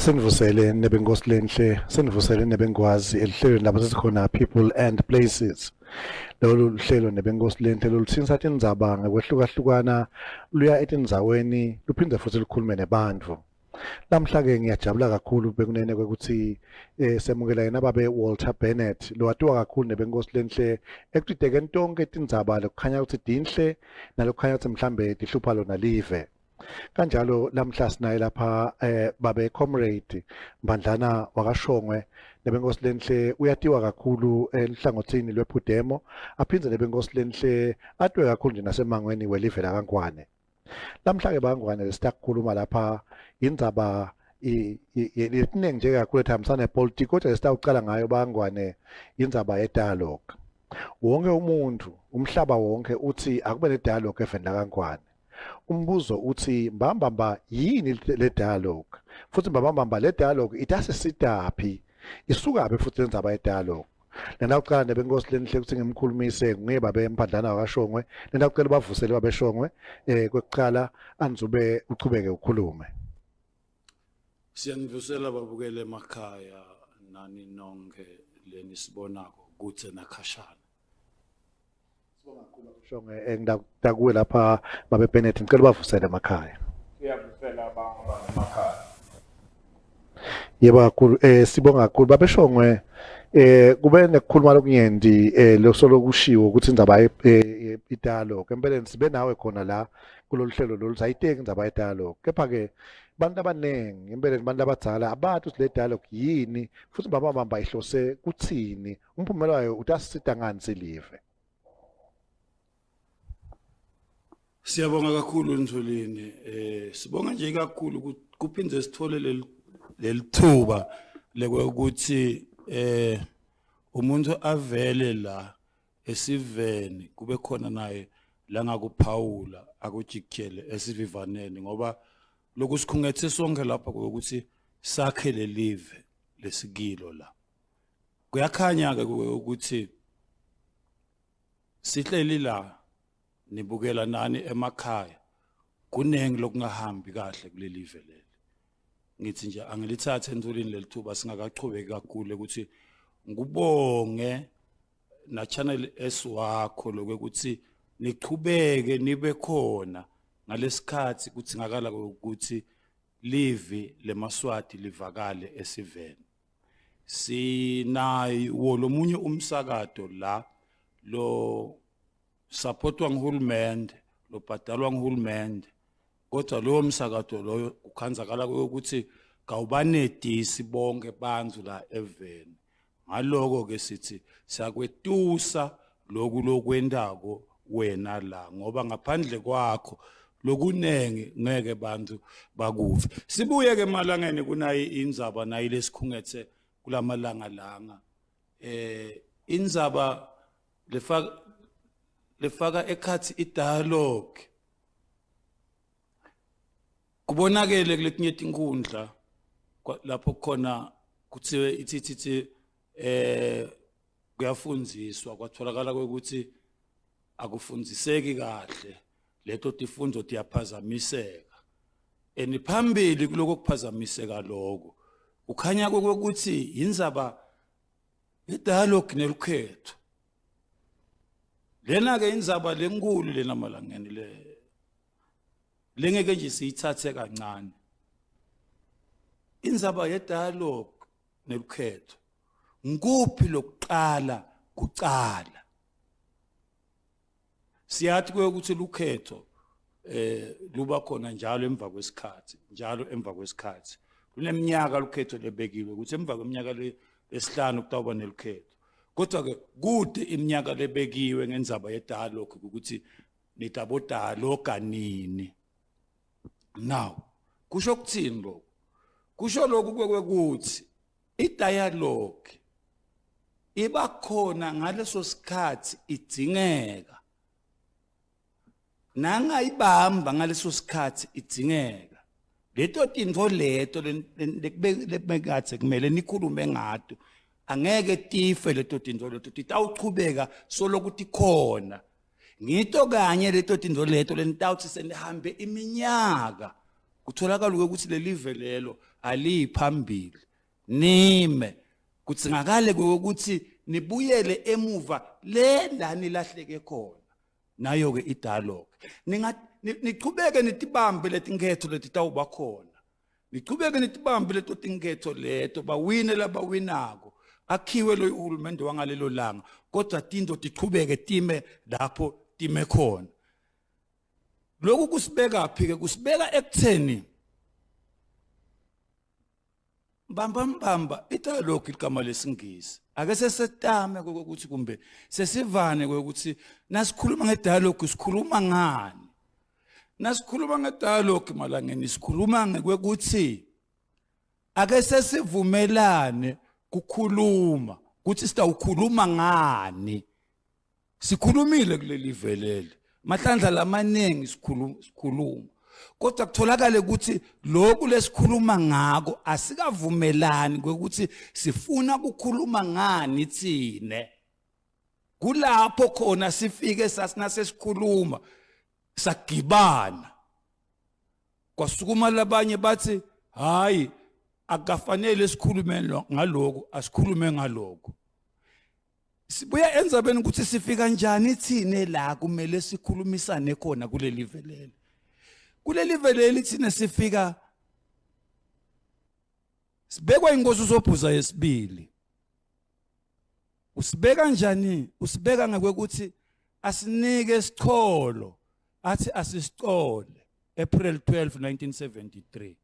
Senivusele nebengoslenhle, senivusele nebengwazi elihlelo lapho sesikhona people and places. Lolu hlelo nebengoslenhle loluthinta indzaba ngokwehlukahlukana luya etindzaweni luphinde futhi lukhulume nebantfu. Lamhla ke ngiyajabula kakhulu bekunene kwekuthi semukela yena babe Walter Bennett lo watiwa kakhulu nebengoslenhle ekutidekeni tonke tindzaba lokukhanya ukuthi dinhle nalokukhanya ukuthi mhlambe tihlupha lona live. Kanjalo lamhla sinaye lapha babe comrade Mphandlana wakashongwe nebengoslenhle uyatiwa kakhulu elihlangothini lwephudemo aphindze nebengoslenhle atwe kakhulu nje nasemangweni welive lakangwane. Lamhla ke bangwane lesitakukhuluma lapha indzaba yetiningi nje kakhulu ethambisana nepolitiki kodwa lesitawucala ngayo bangwane indzaba ye-dialogue. Wonke umuntu umhlaba wonke uthi akube ne-dialogue eveni lakangwane. Umbuzo uthi mbambamba yini le dialogue futhi mbambamba le dialogue itasisitaphi isukabe futhi indzaba ye dialogue. Lena uqala nebengoslenhle ukuthi ngimkhulumise ngeba beMphandlana wakashongwe lena ucela bavusele babeshongwe kwekuqala anzube uchubeke ukhulume. Siyanivusela babukele emakhaya nani nonke lenisibonako kuthe nakhashana. Shongwe ngidakuwe lapha babe Bennett ngicela bavusele emakhaya. Siyavusela bangaba emakhaya. Yebo kakhulu sibonga kakhulu babe Shongwe kube nekukhuluma lokunyendi losolo kushiwo ukuthi indzaba ye-dialogue empeleni sibe nawe khona la kulolu hlelo lolu sayiteki indzaba ye-dialogue kepha ke bantu abaningi empeleni bantu abadzala abathi ukuthi le dialogue yini futhi bambamba ihlose kuthini umphumela wayo utasisita ngani silive. Siyabonga kakhulu Ntholini sibonga nje kakhulu kuphindze sithole lelithuba lekuthi umuntu avele la esiveni kube khona naye la ngakuphawula akujikele esivivaneni ngoba lokhu sikhungethe sonke lapha ukuthi sakhe lelive lesikilo la kuyakhanya ke ukuthi sihleli la nibukela nani emakhaya kunengi lokungahambi kahle kulelive leli ngithi nje angilithathe Ntholini lelithuba singakachubeki kakhulu ukuthi ngubonge na channel S wakho lokuthi nichubeke nibe khona ngalesikhathi kuthingakala ukuthi live leMaswati livakale esiveni sinayo lomunye umsakato la lo supportwa nguhulumende lo bhadalwa nguhulumende kodwa lo msakato lo ukhanzakala ukuthi kawubanedisi bonke bantu la eveni ngaloko ke sithi siyakwetusa lokwendako wena la ngoba ngaphandle kwakho lokunenge ngeke bantu bakuve sibuye ke emalangeni kunayi indzaba nayi lesikhungethe kulamalanga langa indzaba lefaka ekhathi i-dialogue kubonakele kuletinye tinkundla lapho khona kuthiwe ithi kuyafundziswa kwatholakala ukuthi akufundziseki kahle leto tifundo tiyaphazamiseka eniphambili kuloko kuphazamiseka lokho ukhanya ukuthi indzaba ye-dialogue nelukhetho lena ke indzaba lenkulu lena malangeni lengeke nje siyithathe kancane indzaba ye-dialogue nelukhetho nguphi lokuqala kucala siyathi ukuthi lukhetho luba khona njalo emva kwesikhathi luneminyaka lukhetho lebekiwe ukuthi emva kweminyaka lesihlanu kutawuba nelukhetho kodwa ke kude iminyaka lebekiwe ngendzaba ye-dialogue ukuthi nitabo dialogue nini now kusho ukuthini lokho kusho lokhu kwekuthi i-dialogue iba khona ngaleso sikhathi idingeka nangayibamba ngaleso sikhathi idingeka leto tintfo leto lebekathe kumele nikhulume ngato angeke tife leto tintfo leto titawuchubeka solokuthi khona ngito kanye leto tintfo leto lenitawuthi senihambe iminyaka kutholakala ukuthi leli velelo aliphambili nime kudzingakale ukuthi nibuyele emuva le la nilahleke khona nayo ke idialogue nichubeke nitibambe letinketho letitawuba khona nichubeke nitibambe leto tinketho leto bawine labawinako akhiwe lo uhulumende wangalelo langa kodwa tinto tichubeke time lapho time khona lokhu kusibeka phi ke kusibeka ekutheni mbamba idialogue igama lesingisi ake sesetame ukuthi kumbe sesivane ukuthi nasikhuluma ngedialogue sikhuluma ngani nasikhuluma ngedialogue malangeni sikhuluma ngekuthi ake sesivumelane kukhuluma ukuthi sitawukhuluma ngani sikhulumile kuleli velele Mphandlana lamaningi sikhuluma kodwa kutholakala ukuthi lokhu lesikhuluma ngako asikavumelani ukuthi sifuna ukukhuluma ngani thine kulapho khona sifike sasikhuluma sagibana kwasukuma labanye bathi hayi akafanele sikhulume ngaloko asikhulume ngaloko sibuya enzabeni ukuthi sifika kanjani thine la kumele sikhulumisane khona kuleli velele kuleli velele thina sifika sibekwa ingozi uzobhuza yesibili usibeka kanjani usibeka ngekuthi asinike isicholo athi asisicole April 12 1973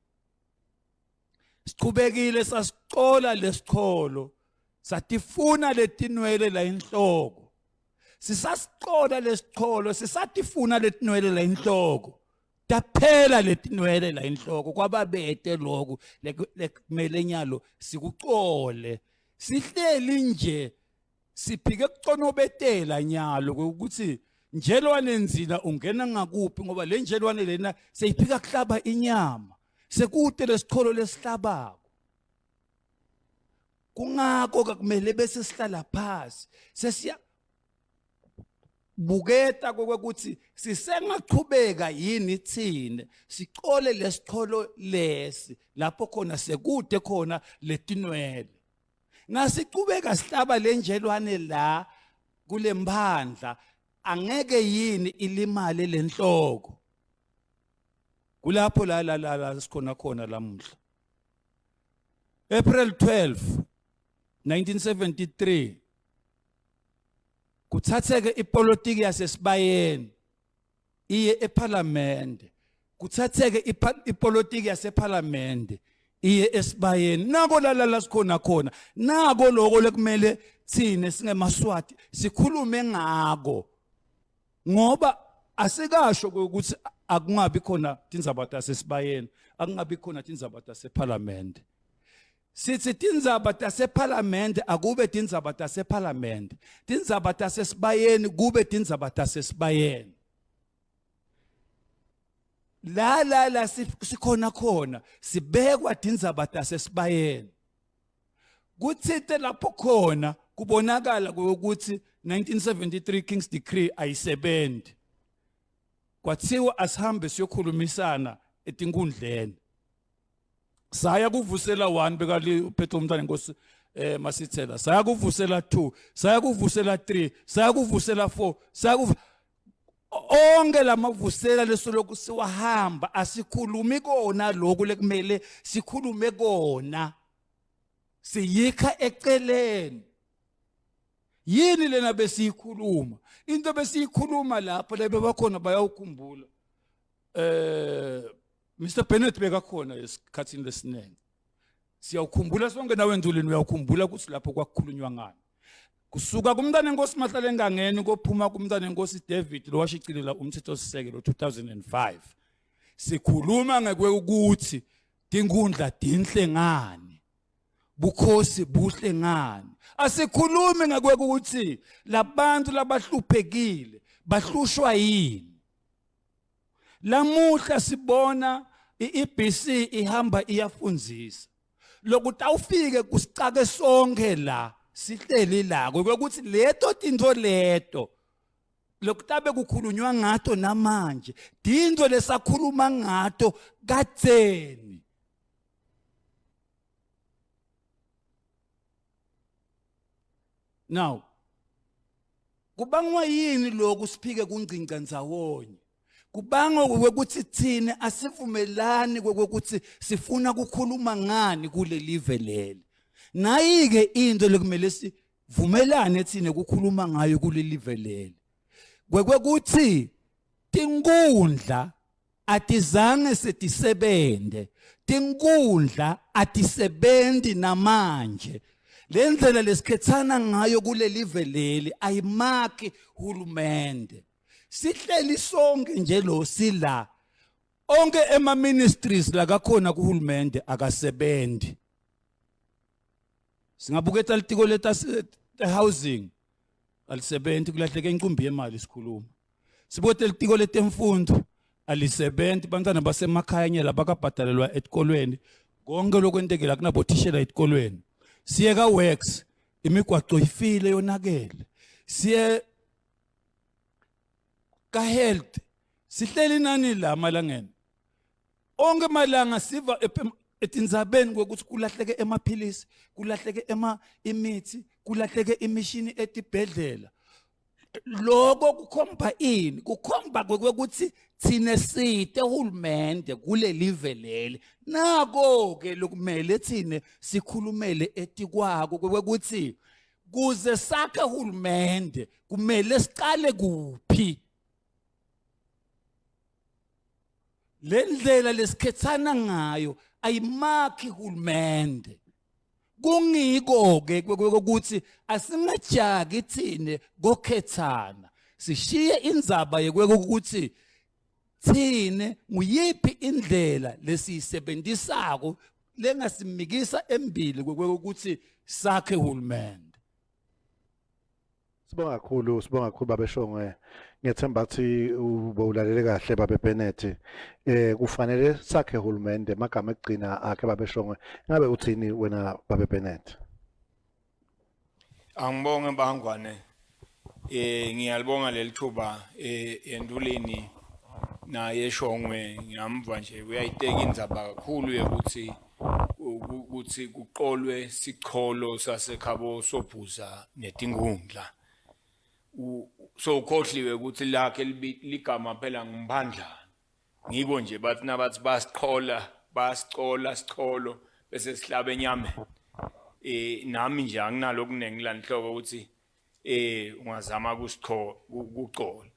sichubekile sasicola lesicholo satifuna letinwele la inhloko sisasicola lesicholo sisatifuna letinwele la inhloko taphela letinwele la inhloko kwababete lokho lekumele nyalo sikucole sihleli nje siphike kuconobetela nyalo ukuthi njelwane nzina ungena ngakuphi ngoba le njelwane lena seyiphika kuhlaba inyama sekude lesicholo lesihlabako kungako kumele bese sihlala phansi sesiya buketa kokuthi sisengachubeka yini thine sicole lesicholo lesi lapho khona sekude khona letinwele nasicubeka sihlaba lenjelwane la kule Mphandla angeke yini ilimale lenhloko kulapho la sikhona khona lamuhla April 12 1973 kuthatheke ipolitiki yasesibayeni iye eParliament kuthatheke ipolitiki yaseParliament iye esibayeni nako la sikhona khona nako lokho lekumele thine singemaswati sikhulume ngako ngoba asikasho ukuthi akungabi khona tindzaba tasesibayeni akungabi khona tindzaba taseParliament sithi tindzaba taseParliament akube tindzaba taseParliament tindzaba tasesibayeni kube tindzaba tasesibayeni la sikhona khona sibekwa tindzaba tasesibayeni kuthite lapho khona kubonakala ukuthi 1973 King's Decree ayisebenzi kwathiwa asihambe siyokhulumisana etinkundleni saya kuvusela 1 bekali uphethe umntana inkosi masithela saya kuvusela 2 saya kuvusela 3 saya kuvusela 4 saya onke lamavusela lesoloku siwahamba asikhulumi kona lokho lekumele sikhulume kona siyikha eceleni yini lena besiyikhuluma into besiyikhuluma lapho lebe bakhona bayawukhumbula Mr Bennett bekakhona esikhathini lesiningi siyawukhumbula sonke nawe Ndulini uyawukhumbula ukuthi lapho kwakukhulunywa ngani kusuka kumntana enkosi Mahlala engangeni kophuma kumntana enkosi David lo washicilela umthetho sisekelo 2005 sikhuluma ngekuthi tinkundla dinhle ngani bukhosi buhle ngani asikhulumi ngekuthi labantu labahluphekile bahlushwa yini lamuhla sibona iEBC ihamba iyafundzisa lokuthi awufike kusicake sonke la sihleli la ukuthi leto tinto leto lokutabe kukhulunywa ngato namanje dinzo lesakhuluma ngato kadzeni. Now kubangwa yini lokhu siphike kungcinca ndzawonye? Kubangwa ukuthi thina asivumelani ukuthi sifuna kukhuluma ngani kule live leli. Nayi-ke into lekumele sivumelane thina kukhuluma ngayo kule live leli. Kwekuthi tinkundla atizange setisebente, tinkundla atisebenzi namanje. Lendlela lesikhetsana ngayo kule live leli ayimaki hulumende. Sihleli sonke nje lo sila. Onke ema ministries la kakhona kuhulumende akasebenzi. Singabuketa litiko leta housing alisebenzi kulahleke inkumbi yemali sikhuluma. Sibote litiko letemfundo alisebenzi bantwana basemakhaya nyela bakabhadalelwa etikolweni. Konke lokwentekela kunabothishela etikolweni. Siye ka works imigwaqo ifile yonakele. Siye ka health sihleli nani la malangeni. Onke malanga siva etindzabeni ukuthi kulahleke emaphilisi, kulahleke imithi, kulahleke imishini etibhedlela. Lokho kukhomba ini? Kukhomba ukuthi thine site uhulumende kule live leli. Nako ke lokumele thine sikhulumele etikwako ukuthi kuze sakhe uhulumende kumele siqale kuphi? Lendlela lesikhetsana ngayo ayimaki hulumende. Kungiko ke ukuthi asingajaki thine kokhethana. Sishiye indzaba ukuthi thine nguyiphi indlela lesiyisebenzisako lengasimikisa embili ukuthi sakhe hulumende. Sibonga kakhulu babe Shongwe. Ngiyethemba ukuthi ubowulalele kahle babe Bennett. Kufanele sakhe hulumende magama egcina akhe babe Shongwe. Ngabe uthini wena babe Bennett? Angibonge bangwane. Ngiyalibonga lelithuba endulini naye Shongwe ngamva nje uyayiteka indzaba kakhulu ukuthi kuqolwe sicholo sasekhabo sobhuza netinkundla. So khohliwe ukuthi lakhe ligama phela Mphandlana. Ngiko nje bathi nabathi basicola sicholo bese sihlaba enyameni. Nami nje anginalo kuningi la inhloko ukuthi ungazama kucola.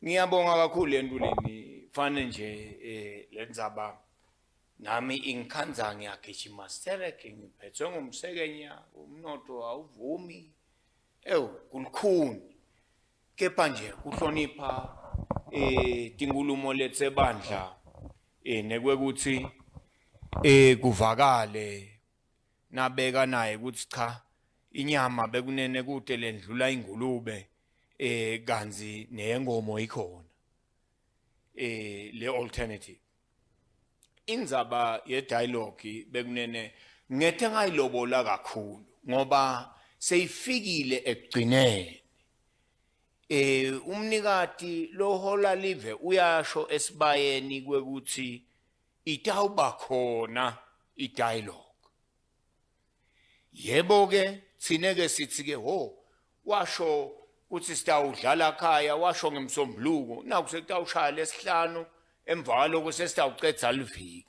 Ngiyabonga kakhulu endulini fane nje lenzaba nami ingikhanza ngiyagijima sereke ngiphethwe ngumsekenya umnotho awuvumi. Kulukhuni kepha nje kuhlonipha tinkulumo letsebandla nekwekuthi kuvakale nabeka naye ukuthi cha inyama bekunene kude lendlula ingulube kanzi neyengomo ikhona le alternative. Indzaba ye dialogue bekunene ngethe ngayilobola kakhulu ngoba seyifikile ekugcineni. Umnikati lohola live uyasho esibayeni kwekuthi itawuba khona i-dialogue. Yebo ke sineke sithi ke washo ukuthi sitawudlala khaya washo ngemsombuluko naku sekutawushaya lesihlanu emva kwaloko sesitawucedza liviki.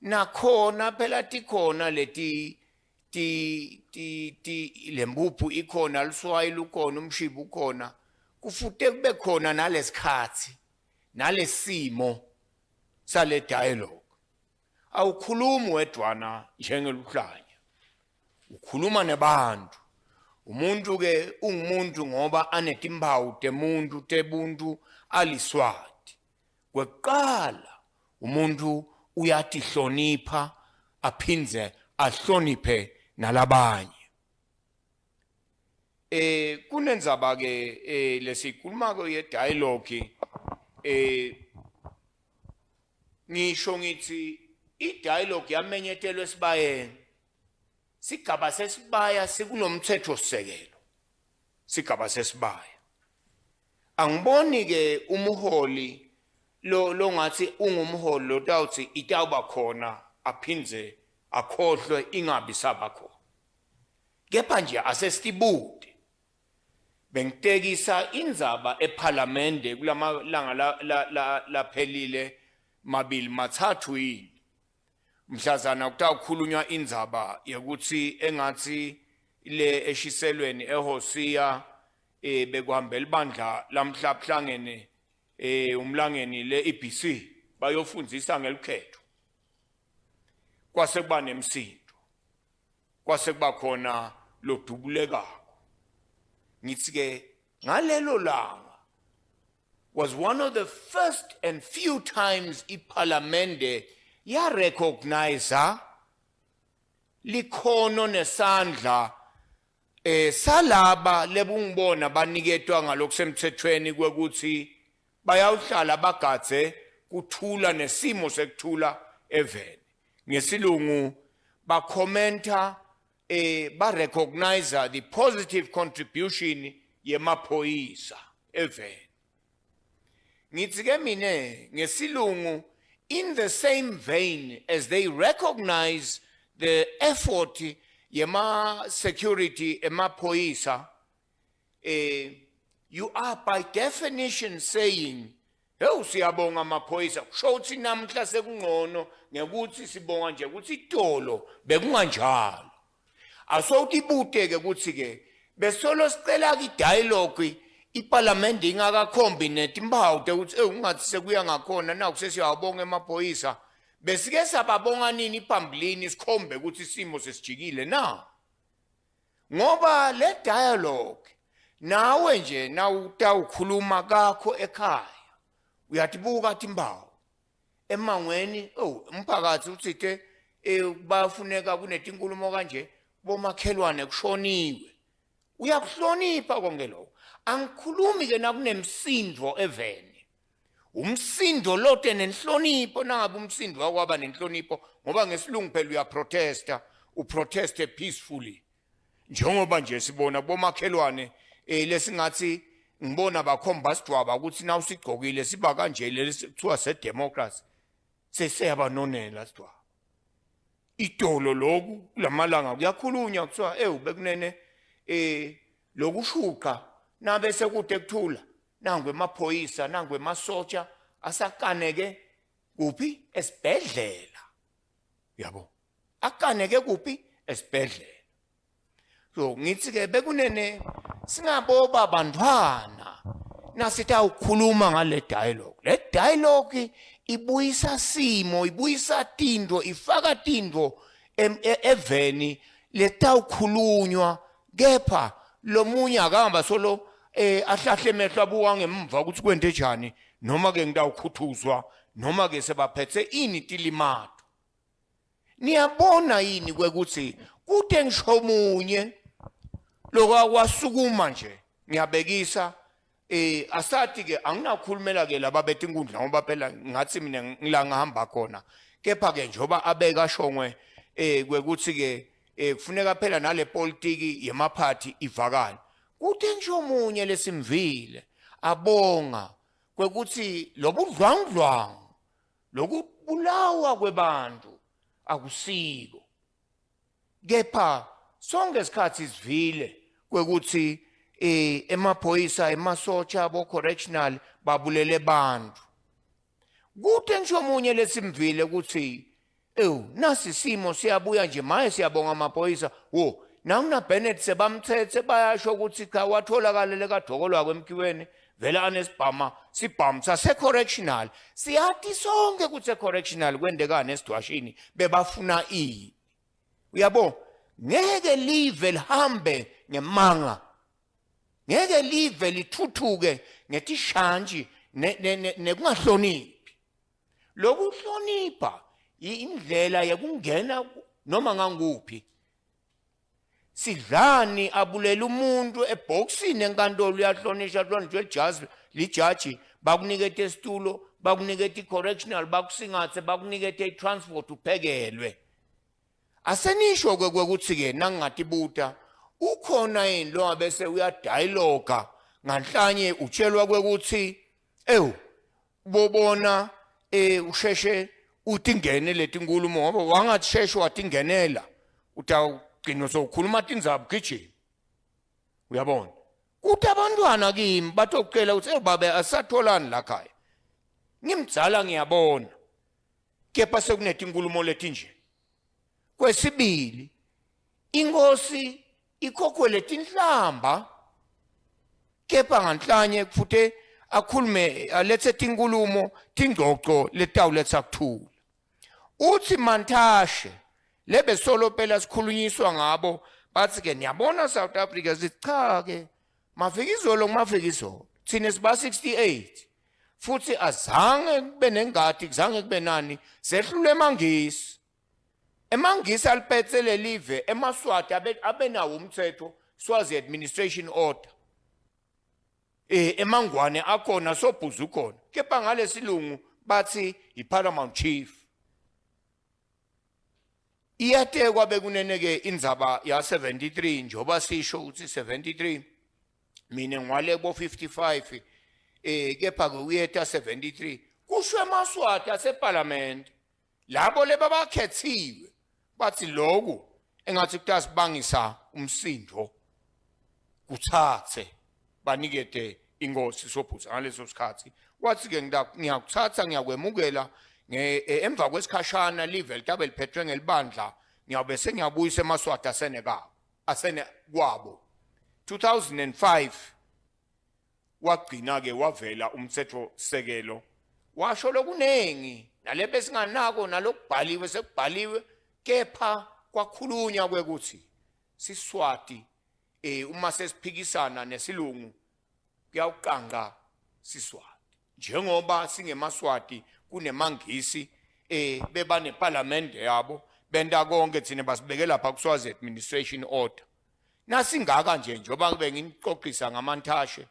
Nakhona phela tikhona leti lempuphu ikhona luswayi lukhona umshibu ukhona kufute kube khona nalesikhathi nalesimo sale dialogue. Awukhulumi wedwana njengeluhlanya, ukhuluma nebantu. Umuntu ke ungumuntu ngoba anetimpawu temuntu tebuntu aliswati. Kwekuqala umuntu uyatihlonipha aphindze ahloniphe nalabanye. Kunendzaba ke lesikhuluma ko ye dialogue ngisho ngithi i-dialogue yamenyetelwe esibayeni. Sigaba sesibaya sikunomthetho sisekelo. Sigaba sesibaya. angiboni ke umholi lo ngathi ungumholi lo tawuthi itawuba khona aphinze akhohlwe ingabi sabakhona kepha nje asesibude bengitekisa indzaba eParliament kulamalanga laphelile mabili mathathu yini mhlazana kutawukhulunywa indzaba yokuthi engathi le eshiselweni eHosia bekuhambela ibandla lamhlahlangene umlangeni le EBC bayofundzisa ngelikhetho kwase kuba nemsindo kwase kuba khona lodubulekako ngithi ke ngalelo langa was one of the first and few times iParliament ya recognize likhono nesandla salaba lebungibona baniketwa ngalokusemthethweni kwekuthi bayawuhlala bagadze kuthula nesimo sekuthula eveni ngesilungu ba commenta ba recognize the positive contribution yemaphoyisa eveni ngithi ke mine ngesilungu in the same vein as they recognize the effort yema security emaphoyisa you are by definition saying hey siyabonga amaphoyisa kusho ukuthi namhla sekungcono ngekuthi sibonga nje ukuthi itolo bekunganjalo asowutibuteke ukuthi ke besolo sicela ki dialogue iParliament ingakakhombi netimpawu ukuthi ungathi sekuya ngakhona na kusesiyabonga emaphoyisa besike sababonga nini phambili sikhombe ukuthi isimo sesijikile na ngoba le dialogue nawe nje na utawukhuluma kakho ekhaya uyatibuka timpawu emangweni umphakathi uthi ke bafuneka kunetinkulumo kanje bomakhelwane kushoniwe uyakuhlonipha konke lokho angikhulumi ke nakunemsindo eveni umsindo lote nenhlonipho nangabe umsindo wakwaba nenhlonipho ngoba ngesilungu phela uyaprotesta uproteste peacefully njengoba nje sibona bomakhelwane lesingathi ngibona bakhomba sidwaba ukuthi na usigcokile siba kanje lesithiwa sedemocracy seseyabanonela sidwaba itolo loku lamalanga kuyakhulunywa kuthiwa bekunene lokushuqa nabe sekude kuthula nangwe emaphoyisa nangwe emasotsha asakaneke kuphi esibhedlela yabo akaneke kuphi esibhedlela so ngithi ke bekunene singaboba bantwana nasitha ukukhuluma ngale dialogue le dialogue ibuyisa simo ibuyisa tindo ifaka tindo eveni letawukhulunywa kepha lomunye akahamba solo ahlahle emehlo abuka ngemva ukuthi kwente njani noma ke ngitawukhuthuzwa noma ke sebaphethe ini tilimato niyabona yini kwekuthi kude ngisho munye lokwasukuma nje ngiyabekisa asathi ke anginakhulumela ke laba betinkundla ngoba phela ngathi mina ngila ngihamba khona kepha ke njoba abeka Shongwe kwekuthi ke kufuneka phela nale politiki yemaphathi ivakala kude nje omunye lesimvile abonga kwekuthi lobudlwangudlwangu lokubulawa kwebantu akusiko kepha sonke isikhathi sivile kwekuthi emaphoyisa emasotsha abo correctional babulele bantu kude nje omunye lesimvile ukuthi nasi simo siyabuya nje maye siyabonga amaphoyisa nanguna Bennett sebamthethe bayasho ukuthi cha watholakala lekaDokolwa kwemkhiweni vela anesibhama sibhamu sase correctional siyathi sonke ukuthi correctional kwendekana esidwashini bebafuna uyabo ngeke live lihambe ngemanga ngeke live lithuthuke ngetishanji nekungahloniphi lokuhlonipha indlela yakungena noma nganguphi sidlani abulela umuntu eboxini enkantolo uyahlonisha hlonishwe lijaji bakunikete isitulo bakunikete correctional bakusingathe bakunikete transport uphekelwe asenisho kwekuthi ke nangatibuta ukhona yini lo abese uyadialoga nganhlanye utshelwa kwekuthi bobona usheshe utingene letinkulumo ngoba wangathi sheshe watingenela utawugcina sokhuluma tindzaba gijima uyabona kuthi abantwana kimi batocela ukuthi babe asatholani la khaya ngimdzala ngiyabona kepha sekunetinkulumo letinje kwesibili inkosi ikhokhwe letinhlamba kepha nganhlanye kufute akhulume alethe tinkulumo tingcoco letawuletha kuthula uthi mantashe lebe solo phela sikhulunyiswa ngabo bathi ke niyabona South Africa sicha ke mafikizolo ngumafikizolo thina siba 68 futhi azange kube nengadi kuzange kube nani sehlule emangisi aliphethe lelive emaswati abenawo umthetho Swazi administration order emangwane akhona sobhuzu khona kepha ngalesilungu bathi iParamount Chief iyatekwa bekuneneke indzaba ya 73 njoba sisho ukuthi 73 mina ngwale bo 55 kepha kuyeta 73 kusho emaswati aseParliament labo lebabakhethiwe bathi lokho engathi kutasibangisa umsindo kuthathe banikete ingosi sobhuza ngaleso sikhathi wathi ke ngiyakuthatha ngiyakwemukela emva kwesikhashana live litabe liphethwe ngelibandla ngiyabe sengiyabuyisa emaswati asene kwabo 2005 wagcina ke wavela umthetho sekelo washo lokunengi nalebe singanako nalokubhaliwe sekubhaliwe kepha kwakhulunywa kwekuthi siswati uma sesiphikisana nesilungu kuyawuqanga siswati njengoba singemaswati kunemangisi beba neParliament yabo benda konke thina basibeke lapha kuSwazi administration order nasingaka nje njoba kube nginiqoqisa ngamantashe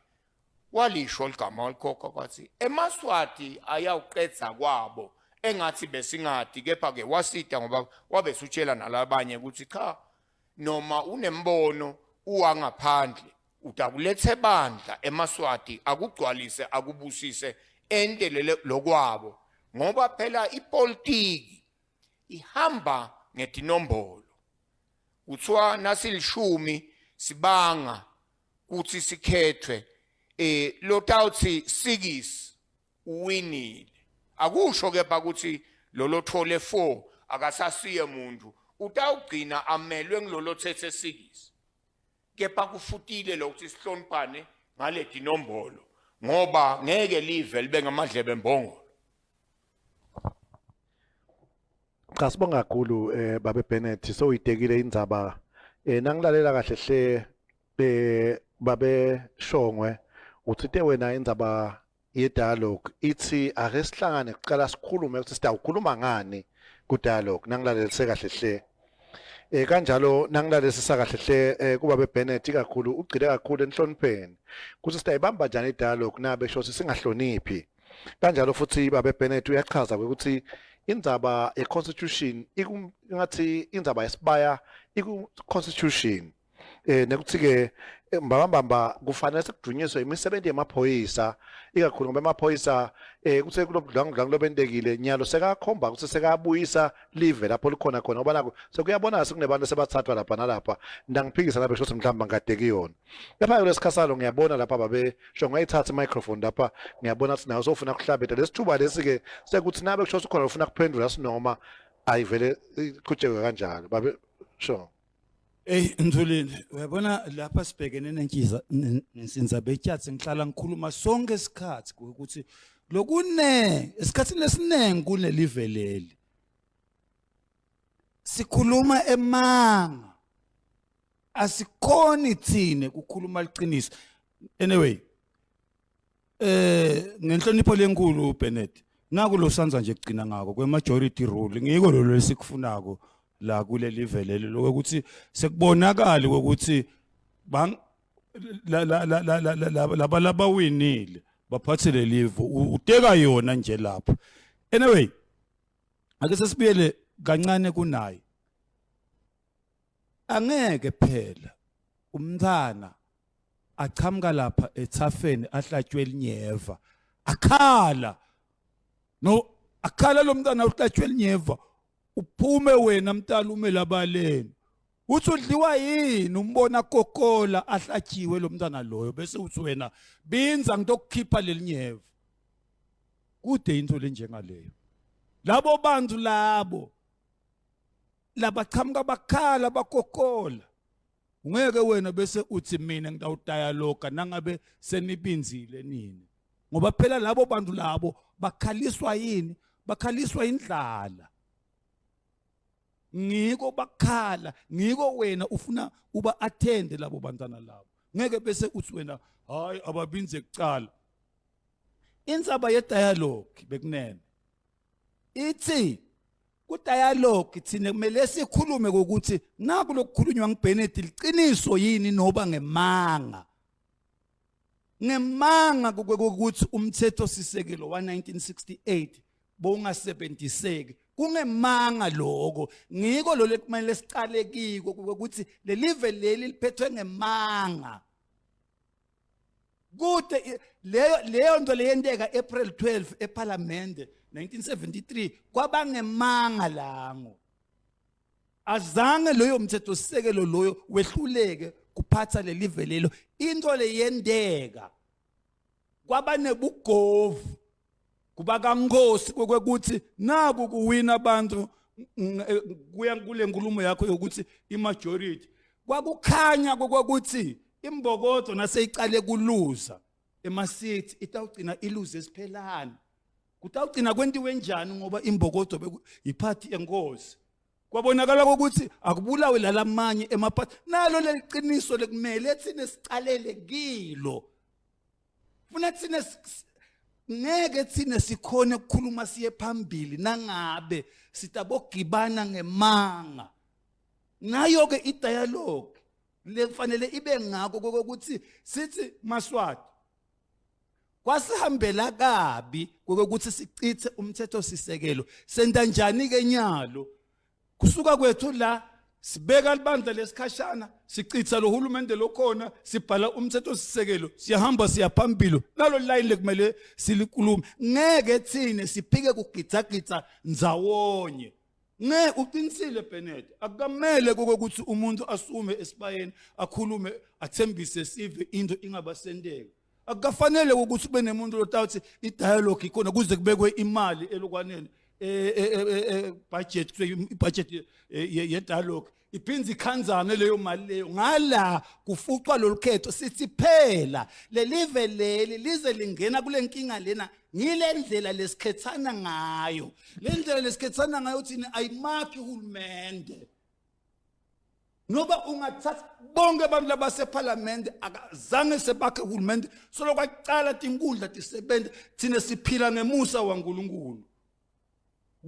walisho ligama olikhokha kwathi emaswati ayawuqedza kwabo engathi besingadi kepha ke wasita ngoba wabe sutshela nalabanye ukuthi cha noma unembono uwangaphandle utakulethe bandla emaswati akugcwalise akubusise endelele lokwabo ngoba phela ipolitiki ihamba ngetinombolo kuthiwa nasilishumi sibanga kuthi sikhethwe lotawuthi sikisi uwinile akusho kepha ukuthi lolothole 4 akasasiye umuntu utawugcina amelwe ngilolo thethe sikisi kepha kufutile lokuthi sihloniphane ngaleti nombolo ngoba ngeke live libe ngamadlebe embongolo Cha sibonga kakhulu babe Bennett so uyitekile indzaba nangilalela kahle babe Shongwe uthite wena indzaba ye dialogue ithi ake sihlangane kuqala sikhulume ukuthi sitawukhuluma ngani ku dialogue nangilalelise kahle kanjalo nangilalelisa kahle kuba be Bennett kakhulu ugcile kakhulu enhlonipheni ukuthi sitayibamba njani i dialogue nabe shothi singahloniphi kanjalo futhi babe Bennett uyachaza ukuthi indzaba ye constitution ngathi indzaba yesibaya iku constitution nekuthi ke mbamba kufanele sekudunyiswe imisebenzi yemaphoyisa ikakhulu ngoba emaphoyisa kuthe kulobudlangudlangu lobendekile nyalo sekakhomba ukuthi sekabuyisa live lapho likhona khona ngoba nako sekuyabona sekunebantu sebathathwa lapha nalapha ndangiphikisa lapha shothi mhlamba ngadeki yona lapha kulesikhathalo ngiyabona lapha babe Shongwe ngayithatha microphone lapha ngiyabona ukuthi nayo sofuna kuhlabeta lesithuba lesi ke sekuthi nabe kusho khona ufuna kuphendula sinoma ayivele kutheke kanjalo babe sho Nzulile uyabona lapha sibhekene nenkiza nensinza betyathi ngihlala ngikhuluma sonke isikhathi ukuthi lokune esikhathini lesinengi kuneliveleli sikhuluma emanga asikhoni thine kukhuluma liqiniso anyway ngenhlonipho lenkulu Bennett naku lo sanza nje kugcina ngako kwe majority rule ngiko lo lesikufunako la kule livelele lokuthi sekubonakala ukuthi bang laba winile baphathele live uteka yona nje lapho anyway ake sesibiyele kancane kunayi angeke phela umntana achamka lapha ethafeni ahlatywe elinyeva akhala no akhala lo mntana uhlatywe elinyeva uphume wena mntana ume labaleni uthi udliwa yini umbona kokola ahlatyiwe lo mntana loyo bese uthi wena binza ngitokukhipha lelinyeva kude into lenjengaleyo labo bantu labo labachamka bakhala bakokola ungeke wena bese uthi mina ngidawudialoga nangabe senibinzile nini ngoba phela labo bantu labo bakhaliswa yini bakhaliswa indlala ngiko bakhala ngiko wena ufuna uba attend labo bantwana labo ngeke bese uthi wena hayi ababinze kucala insaba ye dialogue bekunene ithi ku dialogue thina kumele sikhulume ukuthi naku lokukhulunywa ngiBennett liqiniso yini noba ngemanga ukuthi umthetho sisekelo wa 1968 bongasebenziseki kungemanga lokho ngiko lo lekumele siqale kiko ukuthi lelive leli liphethwe ngemanga kude leyo nto leyenteka April 12 eParliament 1973 kwabangemanga lango azange loyo mthetho sisekelo loyo wehluleke kuphatha lelive lelo into leyendeka kwabanebugovu kuba kaNkosi kwekuthi naku kuwina abantu kuya kule nkulumo yakho yokuthi imajority kwakukhanya kwekuthi imbokodo naseyicale kuluza emasithi itawugcina iluze esiphelana kutawugcina kwentiwe njani ngoba imbokodo iphathi enkosi kwabonakala ukuthi akubulawe lalamanye emaphathi nalo leliqiniso lekumele thina sicalele kilo funa thina ngeke thina sikhone ukukhuluma siye phambili nangabe sitabogibana ngemanga nayo ke idialogue lefanele ibe ngako ukuthi sithi Maswati kwasihambela kabi ukuthi sicithe umthetho sisekelo senta njani ke nyalo kusuka kwethu la sibeka libandla lesikhashana sicitha lo hulumende lokhona sibhala umthetho sisekelo siyahamba siyaphambili nalo line lekumele silikhulume ngeke thine siphike kugidagidza ndzawonye uqinisile Bennett akamele ukuthi umuntu asume esibayeni akhulume athembise sive into ingabasendeka akufanele ukuthi kube nemuntu lotawuthi idialogue ikhona kuze kubekwe imali elokwaneni budget ye dialogue iphinzi ikhanzane leyo mali leyo ngala kufuqwa lolukhetho sithi phela lelive leli lize lingena kule nkinga lena ngile ndlela lesikhethana ngayo le ndlela lesikhethana ngayo uthini ayimakhi uhulumende noba ungathatha bonke abantu labaseParliament akazange sebakhe uhulumende solo kwaqala tinkundla tisebenza thina siphila ngemusa waNkulunkulu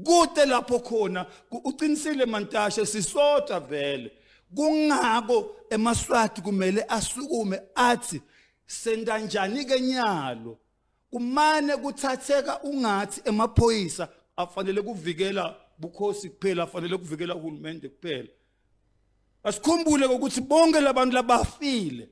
kude lapho khona uqinisile Mantashe sisodwa vele kungako eMaswati kumele asukume athi senda njani ke nyalo kumane kuthatheka ungathi emaphoyisa afanele kuvikela bukhosi kuphela afanele kuvikela uhulumende kuphela asikhumbule ukuthi bonke labantu labafile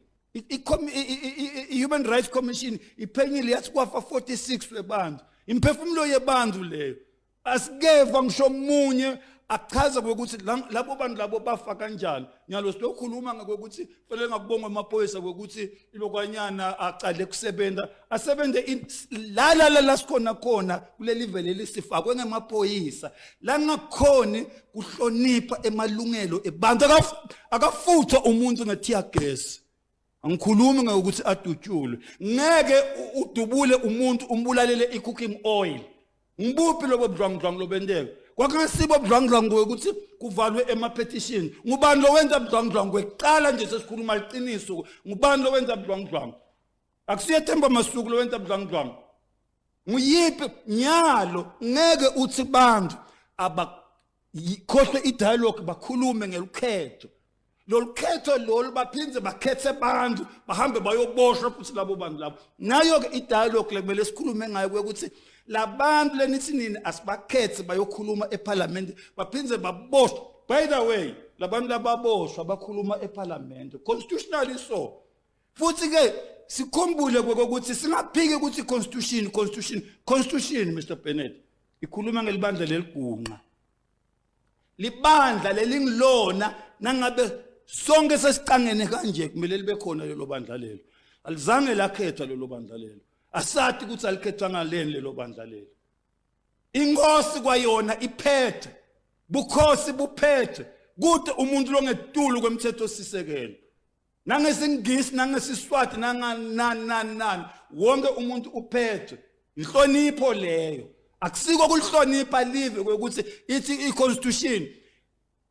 i-Human Rights Commission iphenyile yathi kwafa 46 webantu imphefumulo yebantu leyo asikeva ngisho munye achaza ukuthi labo bantu labo bafa kanjani nyalo silokhuluma ngokuthi fanele ngakubonga amaphoyisa ukuthi ilokwanyana aqale kusebenza asebende la sikhona khona kuleli vele lisifakwe ngemaphoyisa la ngakhoni kuhlonipha emalungelo ebantu akafuthwa umuntu ngetear gas angikhulumi ngokuthi adutshulwe ngeke udubule umuntu umbulalele i-cooking oil ngibuphi lobo budlwangudlwangu lobendeke kwakungasibo budlwangudlwangu ukuthi kuvalwe ema-petition ngubani lo wenza budlwangudlwangu eqala nje sesikhuluma liqiniso ngubani lo wenza budlwangudlwangu akusiyethemba masuku lo wenza budlwangudlwangu nguyiphi nyalo ngeke uthi bantu abakhohlwe idialogue bakhulume ngelukhetho lolukhetho lolu baphinze bakhethe abantu bahambe bayoboshwa futhi labo bantu labo nayo ke idialogue lekumele sikhulume ngayo ukuthi labantu lenithi nini asibakhethe bayokhuluma eParliament baphinze baboshwa by the way labantu lababoshwa bakhuluma eParliament constitutionally so futhi ke sikhumbule ukuthi singaphiki ukuthi constitution Mr Bennett ikhuluma ngelibandla leligunqa libandla lelingilona nangabe sonke sesicangene kanje kumele libe khona lelo bandla lelo alizange lakhethwa lelo bandla lelo asathi ukuthi alikhethwa ngaleni lelo bandla lelo inkosi kwayona iphethe bukhosi buphethe kude umuntu longetulu kwemthetho sisekelo nangesingisi nangesiswati nangani wonke umuntu uphethe inhlonipho leyo akusiko kulihlonipha live ukuthi ithi iconstitution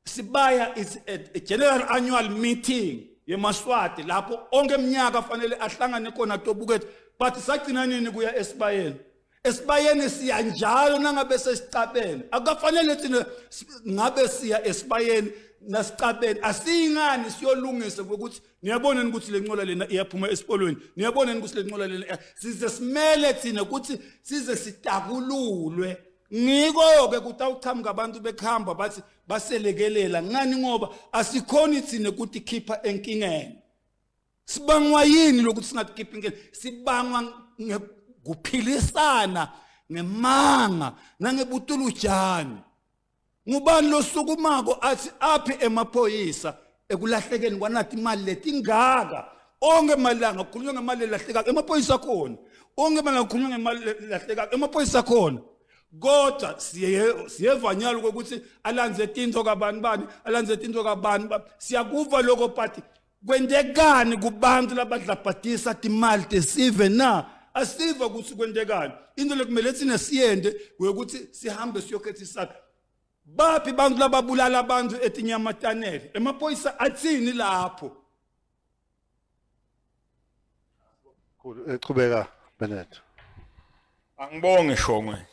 sibaya is a general annual meeting yemaswati lapho onke eminyaka afanele ahlangane khona tobukethe but sagcina nini kuya esibayeni siya njalo nangabe sesicabene akufanele thina ngabe siya esibayeni nasicabene asingani siyolungisa ukuthi niyabona ukuthi lenqola lena iyaphuma esipoliweni niyabona ukuthi lenqola lena size simele thina ukuthi size sitakululwe ngiko ke kutawuchamuka abantu bekhamba bathi baselekelela ngani ngoba asikhoni thina ukuthi khipha enkingeni sibangwa yini lokuthi singathi khipha enkingeni sibangwa kuphilisana ngemanga nangebutulujani ngubani losukumako athi aphi emaphoyisa ekulahlekeni kwanathi imali letingaka onke malanga kukhulunywa ngemali elahleka emaphoyisa khona onke malanga kukhulunywa ngemali elahleka emaphoyisa khona kodwa siyevanyala ukuthi alanze tinto kabani alanze tinto kabani siyakuva lokho but kwendekani kubantu labadlabhadisa timali tesive na asiva ukuthi kwendekani into lekumele thina siyende ukuthi sihambe siyokhetha isakhe baphi bantu lababulala abantu etinyamatanele emaphoyisa athini lapho Chubeka Bennett. Angibonge Shongwe.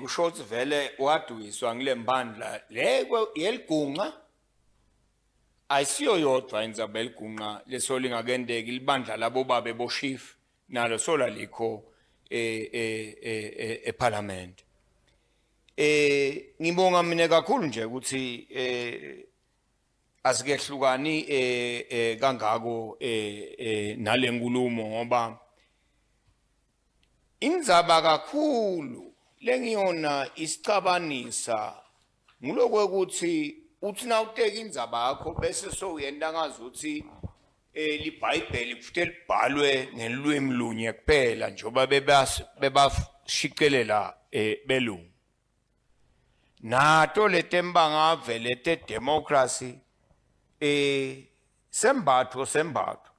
Kusho ukuthi vele waduyiswa ngile mbandla lekwe yeligunqa ayisiyo yodwa indzaba yeligunqa lesolingakendeki libandla labo babe boshifu nalo sola likho eParliament. Ngibonga mina kakhulu nje ukuthi asikehlukani kangako nalenkulumo ngoba indzaba kakhulu lengiyona isicabanisa ngulokuthi uthi na uteka indzaba yakho bese soyenda ngazuthi liBhayibheli futhi libhalwe ngelulwimi lunye kuphela njoba bebashicelela belungu nato letembanga vele te democracy sembatho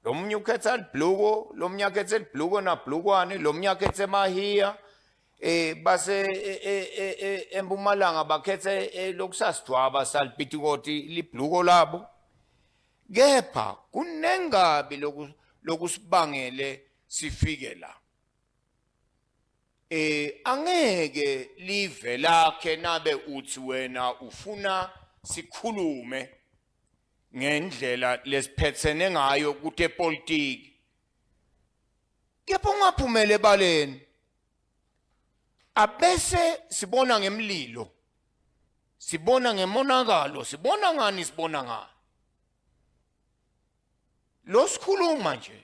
lomunye ukhetha libhluko lomunye akhetha libhluko na bhlukwane lomunye akhetha mahiya base eMpumalanga bakhethe lokusasidwaba salipitikoti libhluko labo kepha kunengabi lokusibangele sifike la angeke live lakhe nabe uthi wena ufuna sikhulume ngendlela lesiphetsene ngayo kute politiki kepha ungaphumele ebaleni abese sibona ngemlilo sibona ngemonakalo sibona ngani lo sikhuluma nje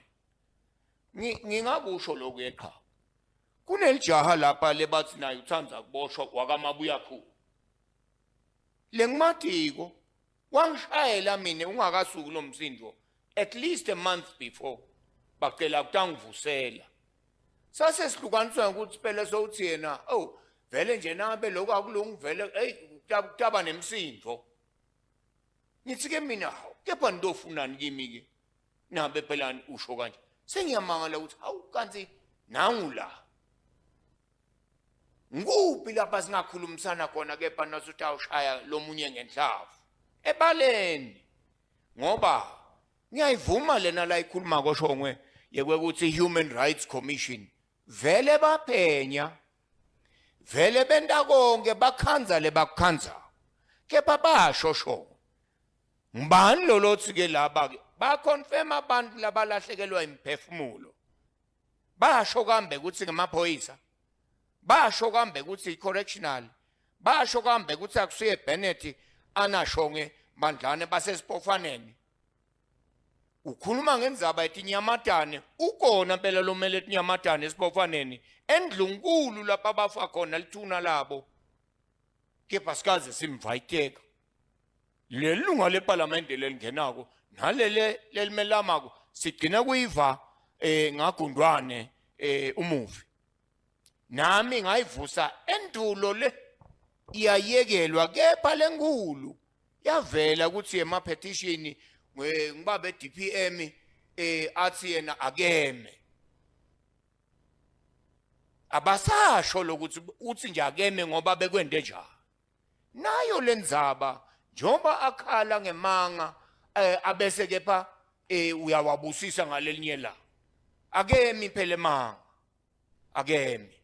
ngingakusho lokhu eqha kunelijaha lapha lebathi naye uthanda kuboshwa wakamabuya khulu lengimatiko wangishayela mina ungakasuki lo msindo at least a month before bacela ukutangivusela sase sihlukaniswa ukuthi phela sowuthi yena vele nje nabe lokho akulungi vele kutaba nemsindo ngithi ke mina kepha ndofunani kimi ke nabe phela usho kanje sengiyamangala ukuthi kanti nangu la nguphi lapha singakhulumisana khona kepha nasuthi awushaya lomunye ngenhlavu ebaleni ngoba ngiyayivuma lena la ikhuluma koShongwe yekwekuthi Human Rights Commission vele baphenya vele benta konke bakhanza lebakhanza kepha bashosho ngibani lolothi ke laba ke baconfirm abantu labalahlekelwa imphefumulo basho kambe ukuthi ngemaphoyisa basho kambe ukuthi correctional basho kambe ukuthi akusiye Bennett ana Shongwe Mphandlana basesipofaneni ukhuluma ngendzaba etinyamatane ukona phela lomele etinyamatane esibofaneni endlunkulu lapha bafa khona lithuna labo kepha sikaze simvayiteka lelunga leparlamente lelingenako nalele lelimelamako sigcina kuyiva ngagundwane umufi nami ngayivusa endulo le iyayekelwa kepha lenkulu yavela ukuthi ema petition ngibaba DPM athi yena akeme abasasho lokuthi uthi nje akeme ngoba bekwende njani nayo lendzaba njoba akhala ngemanga abese kepha uyawabusisa ngalelinye la akemi phela manga akemi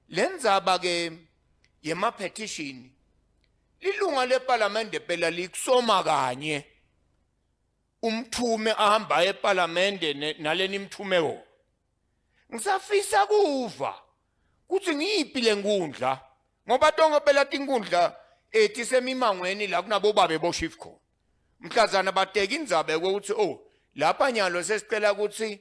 lendzaba ke yema petition ilunga leparlamente phela likusoma kanye umthume ahamba eparlamente naleni imthume wo ngisafisa kuva kuthi ngiyiphi lenkundla ngoba tonke phela tinkundla tisemimangweni la kunabo babe boshif khona mhlazana bateka indzabe ukuthi lapha nyalo sesicela ukuthi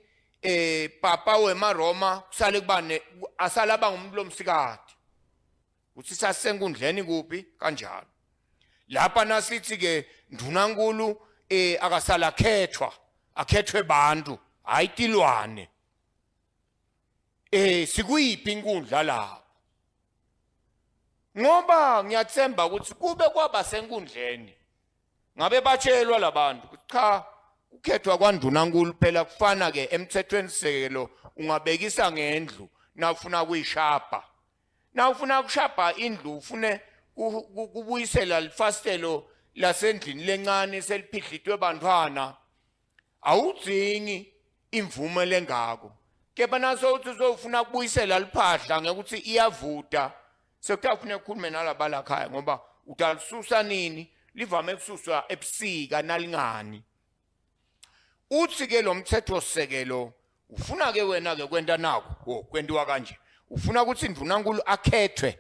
papa weMaroma kusale kubane asalaba ngumuntu lomsikade uthi sasenkundleni kuphi kanjalo lapha nasithi ke ndunankulu akasala akhethwe bantu hayi tilwane sikuyiphi inkundla lapho ngoba ngiyatsemba ukuthi kube kwaba senkundleni ngabe batshelwa labantu cha ukhethwa kwandunankulu phela kufana ke emthethweni sekelo ungabekisa ngendlu nawufuna kuyishapa nawufuna kushapa indlu ufune kubuyisela lifastelo lasendlini lencane seliphidlitwe bantwana awudzingi imvume lengako kepha naso uthi uzofuna kubuyisela liphahla ngekuthi iyavuta sekutafuna ukukhuluma nalabala ekhaya ngoba utalisusa nini livame kususwa ebusika nalingani uthi ke lo mthetho sekelo ufuna ke wena ke kwenta nako kwentiwa kanje ufuna ukuthi indunankulu akhethwe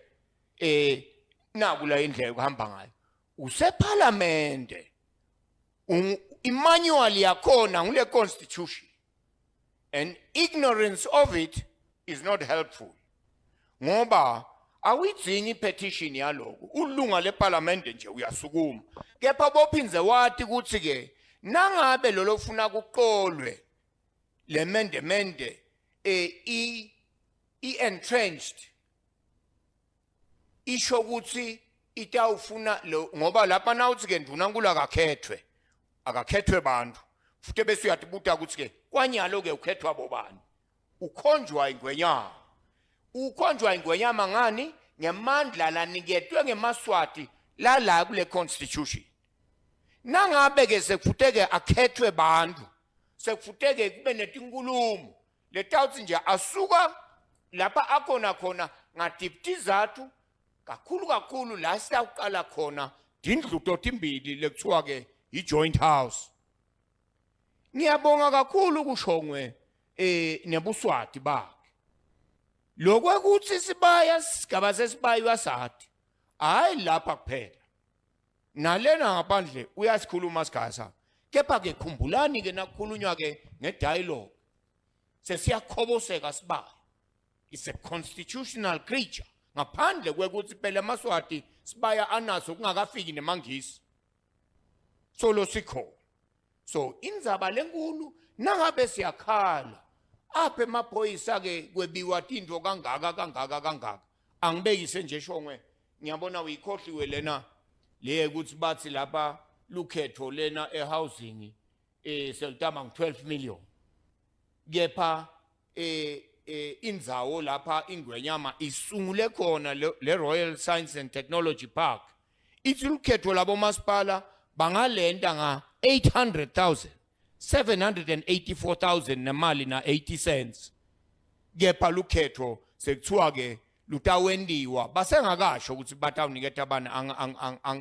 naku la indlela ukuhamba ngayo useparlamente imanual yakhona ngule constitution and ignorance of it is not helpful ngoba awuyidzingi petition yaloko ulunga leparlamente nje uyasukuma kepha bophinze wathi ukuthi ke nangabe lo lofuna kuqolwe lemendemende entrenched isho ukuthi itawufuna lo ngoba lapha nawuthi ke ndunankulu akakhethwe bantu futhi bese uyatibuta ukuthi ke kwanyalo ke ukhethwa bobani ukhonjwa ingwenyama ngani ngemandla laniketwe ngemaswati la kule constitution nangabe ke sekufuteke akhethwe bantu sekufuteke kube netinkulumo letawuthi nje asuka lapha akhona khona ngadiptizathu kakhulu la sitaqala khona indlu totimbili lekuthiwa ke i-joint house ngiyabonga kakhulu kuShongwe nebuswati bakhe lokwekuthi sibaya sigaba sesibaya wasathi hayi lapha kuphela nalena ngaphandle uyasikhuluma sigasa kepha ke khumbulani ke nakukhulunywa ke ngedialogue sesiyakhoboseka sibaya is a constitutional creature ngaphandle kwekuthi phela amaswati sibaya anaso kungakafiki nemangisi solo sikho so indzaba lenkulu nangabe siyakhala apha emaphoyisa ke kwebiwa tinto kangaka angibekise nje Shongwe ngiyabona uyikhohliwe lena le ukuthi bathi lapha lukhetho lena ehousing selitama ng12 million kepha indzawo lapha ingwenyama isungule khona le Royal Science and Technology Park ithi lukhetho labo masipala bangalenda nga 800,000 784,000 nemali na 80 cents kepha lukhetho sekuthiwa ke lutawendiwa basengakasho ukuthi batawuniketa abana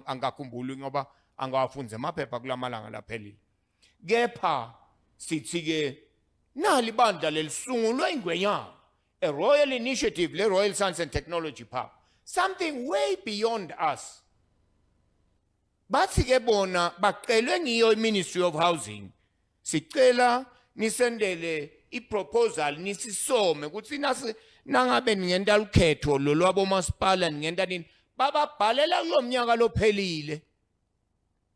angakhumbuli ngoba angawafunze amaphepha kulamalanga laphelile kepha sithi ke nali bandla lelisungulwa ingwenyama a royal initiative le Royal Science and Technology Park something way beyond us bathi ke bona baqelwe ngiyo iMinistry of Housing sicela nisendele iproposal nisisome ukuthi nangabe ningenta lukhetho lo lwabo masipala ningenta nini bababhalela kulomnyaka lophelile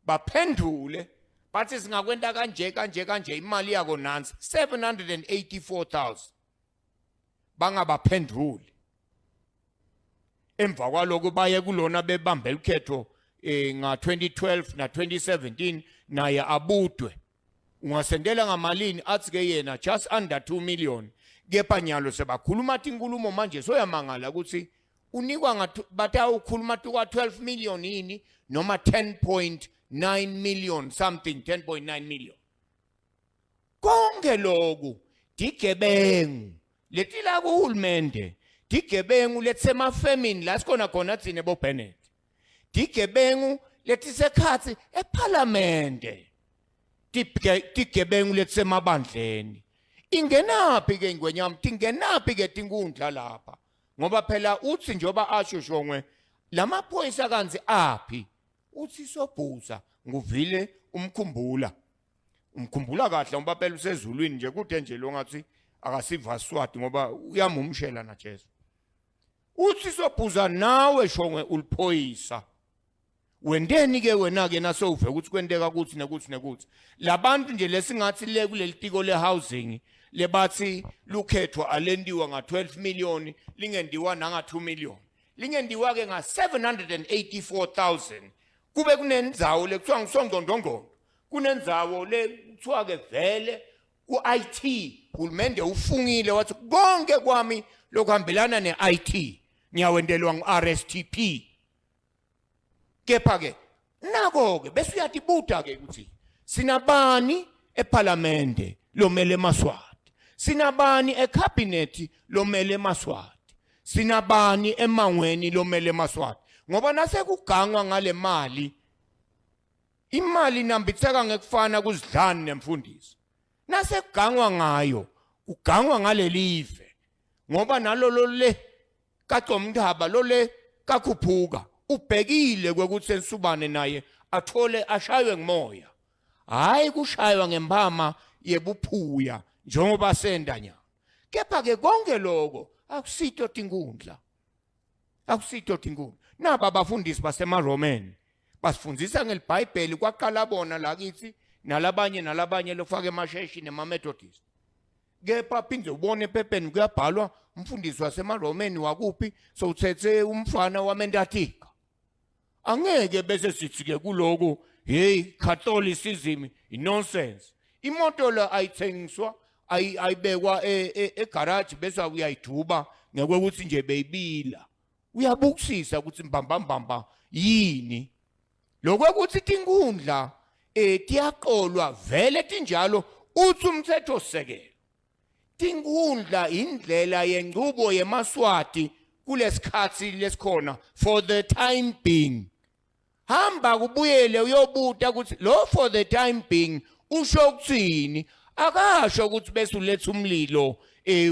baphendule bathi singakwenta kanje imali yako nansi 784,000 bangabaphenduli emva kwaloko baye kulona bebambe lukhetho nga 2012 na 2017 naye abudwe ungasendela ngamalini athi ke yena just under 2 million kepha nyalo sebakhuluma inkulumo manje soyamangala ukuthi unikwa batha ukhuluma kwa 12 million yini noma 10.9 million something 10.9 million konke lokhu digebengu letila kuhulumende digebengu letsemafemini la sikhona khona tsine bo Bennett digebengu letisekhatsi eParliamente digebengu letsemabandleni ingenaphi ke ngwenyama tingenaphi ke tinkundla lapha ngoba phela uthi njoba asho Shongwe lamaphoyisa kanzi aphi uthi sobhuza nguvile umkhumbula kahle ngoba phela usezulwini nje kude nje lo ngathi akasiva Swati ngoba uyamumshela na Jesu uthi sobhuza nawe Shongwe uliphoyisa wendeni ke wena ke nasowuve ukuthi kwenteka ukuthi nekuthi labantu nje lesingathi le kuleli tiko le housing lebathi lukhethwa alendiwa nga 12 million lingendiwa nanga 2 million lingendiwa ke nga 784,000 kube kunendzawo lekuthiwa ngisongqondongondo kunendzawo lekuthiwa ke vele ku-IT hulumende ufungile wathi konke kwami lokuhambelana ne-IT ngiyawendelwa ngu-RSTP kepha ke nako ke bese uyatibuta ke ukuthi sinabani eParliamente lomele eMaswati sinabani eCabinet lomele eMaswati sinabani emangweni lomele eMaswati ngoba nasekuganga ngale mali imali nambitheka ngekufana kuzidlani nemfundiso nasekugangwa ngayo ugangwa ngale live ngoba nalo le kaqomndaba lo le kakhuphuka ubhekile kwekuthi sensubane naye athole ashaywe ngumoya hayi kushaywa ngempama yebuphuya njengoba sendanya kepha ke konke lokho akusito tinkundla naba abafundisi basemaRoman basifundisa ngelibhayibheli kwaqala bona lakithi nalabanye lofaka emasheshi nemamethodist kepha phinde ubone ephepheni kuyabhalwa umfundisi wasemaRoman wakuphi sowuthethe umfana wamendatika angeke bese sithi ke kuloko hey Catholicism nonsense imoto la ayithengiswa ayibekwa egarage bese uyayiduba ngekweukuthi nje beyibila uyabukisisa ukuthi mbamba yini lokwekuthi tinkundla tiyaqolwa vele tinjalo uthi umthetho sekelo tinkundla indlela yenqubo yeMaswati kulesikhathi lesikhona for the time being hamba kubuyele uyobuta ukuthi lo for the time being usho ukuthini akasho ukuthi bese uletha umlilo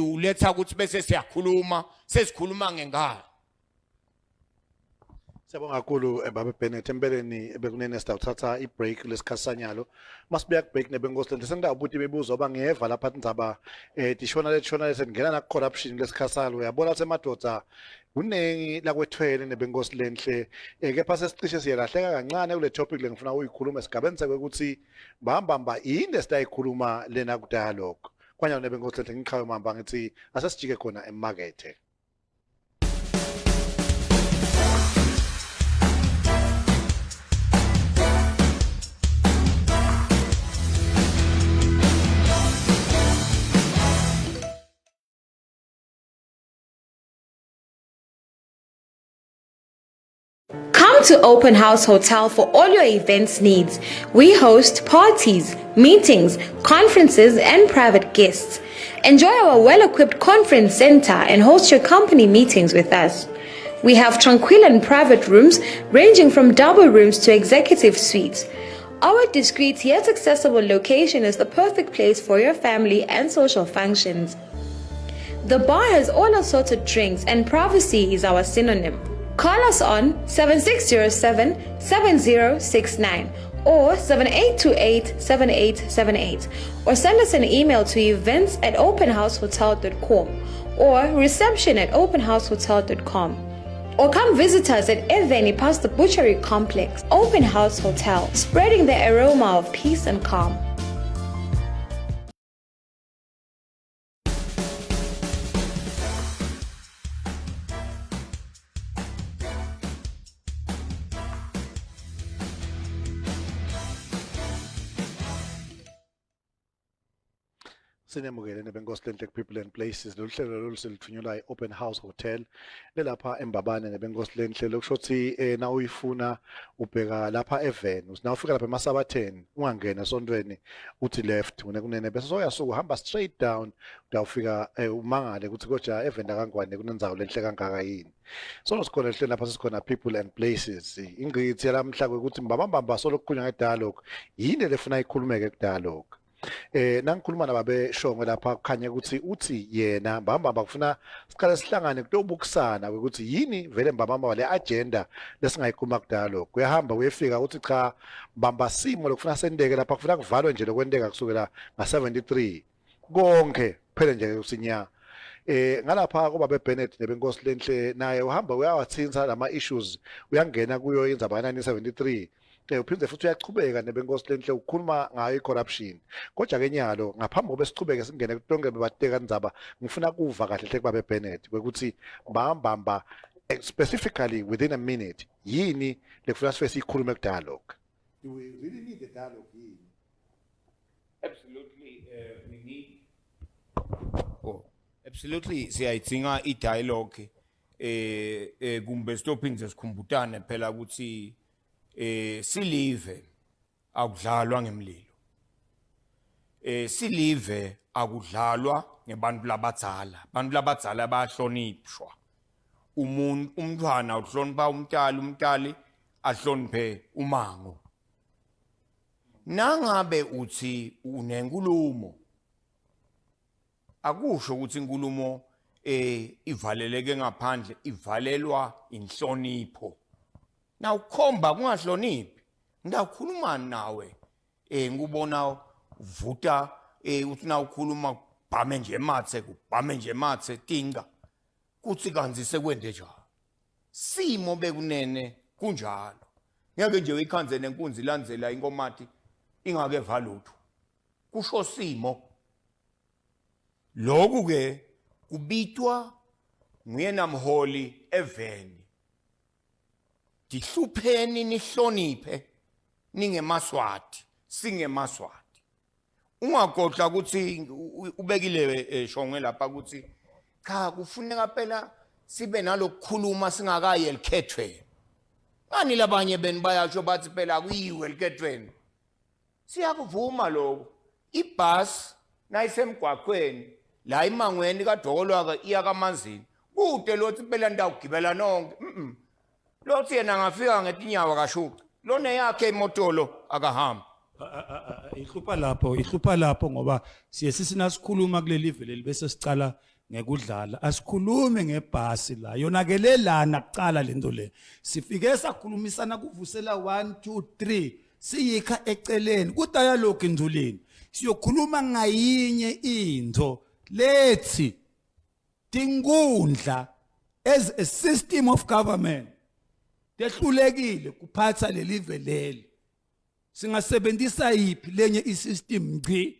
uletha ukuthi bese sesikhuluma ngengalo Siyabonga kakhulu baba Bennett empeleni bekunene sithatha i-break lesikhasanyalo masibuya ku-break nebenkosi sengida ubuthi imibuzo abangeva lapha indzaba tishona sengena na corruption lesikhasalo uyabona semadoda kunengi lakwethwele nebenkosi lenhle kepha sesicishe siyelahleka kancane kule topic lengifuna uyikhuluma esigabeni ukuthi bahamba yini sitayikhuluma lena ku dialogue kwanya nebenkosi lenhle ngichawe mamba ngithi asesijike khona emakethe. Come to Open House Hotel for all your events needs. We host parties, meetings, conferences, and private guests. Enjoy our well-equipped conference center and host your company meetings with us. We have tranquil and private rooms ranging from double rooms to executive suites. Our discreet yet accessible location is the perfect place for your family and social functions. The bar has all assorted drinks and privacy is our synonym. Call us on 7607-7069 or 7828-7878, or send us an email to events@openhousehotel.com or reception@openhousehotel.com. Or come visit us at Eveni past the Butchery Complex. Open House Hotel, spreading the aroma of peace and calm. Sinemukele nebenkosi people and places lolu hlelo lolu silithunyelwa Open House Hotel lelapha eMbabane nebenkosi lenhlelo kusho ukuthi na uyifuna ubheka lapha eVenus na ufika lapha eMasabatheni ungangena esontweni uthi left kunene bese soyasuka uhamba straight down utawufika umangale ukuthi koja eVenda kangwane kunenzawo lenhle kangaka yini so sikhona hlelo lapha sikhona people and places ingqithi yalamhla ukuthi mbabamba solokukhulunywa ngedialogue yini lefuna ikhulumeke kudialogue nangikhuluma nababe Shongwe lapha kukhanya ukuthi uthi yena mbamba kufuna siqale sihlangane kutobukusana ukuthi yini vele mbamba le agenda lesingayikhuluma kudialogue uyahamba uyefika uthi cha mbamba simo lokufuna sendeke lapha kufuna kuvalwe nje lokwendeka kusukela nga73 konke phela nje usinya ngalapha kuba Bennett nebenkosi lenhle naye uhamba uyawathinta lama issues uyangena kuyo indzaba 1973 uphinde futhi uyachubeka nebenkosi lenhle ukukhuluma ngayo icorruption kodwa ke nyalo ngaphambi kobe sichubeke singene kutonke bebateka indzaba ngifuna kuva kahle hle kuba Bennett ukuthi mbamba specifically within a minute yini lekufuna sife sikhulume ku dialogue do we really need the dialogue yini Absolutely we need absolutely siyayidinga I dialogue kumbe stopping sikhumbutane phela ukuthi silive akudlalwa ngemlilo silive akudlalwa ngebantu labadzala abantu labadzala bayahlonipha umntwana uhlonipha umntali ahloniphe umango nangabe uthi unenkulumo akusho ukuthi inkulumo ivaleleke ngaphandle ivalelwa inhlonipho na ukhomba kungahloniphi ngidawukhuluma nawe ngikubona uvuta uthi na ukhuluma bhame nje mathe tinga kuthi kanzi sekwende njalo simo bekunene kunjalo ngeke nje uyikhanze nenkunzi ilandzela inkomathi ingake valutho kusho simo lokhu ke kubitwa nguyena mholi eVeni dihlupheni nihloniphe ningemaswati singemaswati ungagodla ukuthi ubekile Shongwe lapha ukuthi cha kufuneka phela sibe nalokukhuluma singakayi elikhethweni ngani labanye beni bayasho bathi phela kuyiwe elikhethweni siyakuvuma lokho ibhasi nayisemgwaqweni la imangweni kaDokolwaka iya kaManzini kude lothi phela ndawugibela nonke lothi yena ngafika ngetinyawo kashuqa lona yakhe imotolo akahamba ihlupha lapho ngoba siye sisinasikhuluma kuleli vele bese sicala ngekudlala asikhulume ngebhasi la yonakelelana kucala lento le sifike sakhulumisana kuvusela 1 2 3 siyikha eceleni kudialogue indulini siyokhuluma ngayinye into lethi tinkundla as a system of government tehlulekile kuphatha leli velele singasebenzisa yipi lenye isystem ngci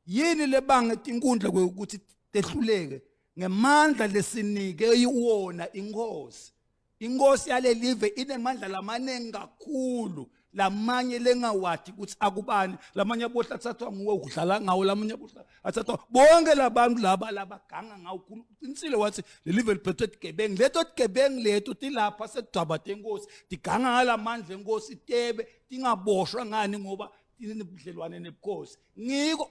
yini lebanga tinkundla ukuthi tehluleke ngemandla lesinike iwona inkosi yalelive inemandla lamanengi kakhulu lamanye lengawathi ukuthi akubani lamanye abohla athathwa nguwe ukudlala ngawo lamanye abohla athathwa bonke labantu laba ganga ngawo insile wathi lelive liphethwe tigebeng leto tigebeng leto tilapha sedaba tenkosi tiganga ngalamandla enkosi tebe tingaboshwa ngani ngoba tinebudlelwane nebukhosi ngiko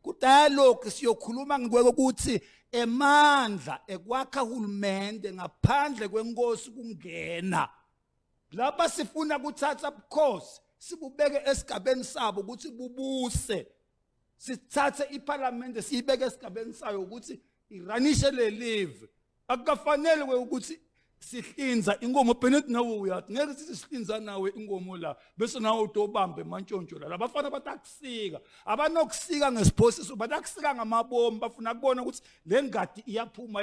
ku dialogue siyokhuluma ngikwe ukuthi emandla ekwakha uhulumende ngaphandle kwenkosi kungena lapha sifuna kuthatha ubukhosi sibubeke esigabeni sabo ukuthi bubuse sithathe iparliament siyibeke esigabeni sayo ukuthi iranishe lelive akufanele ukuthi sihlinza inkomo Bennett nawe uyathi ngeke sihlinza nawe inkomo la bese nawe utobambe mantshontsho la labafana batakusika abanokusika ngesiphosiso batakusika ngamabomu bafuna kubona ukuthi le ngadi iyaphuma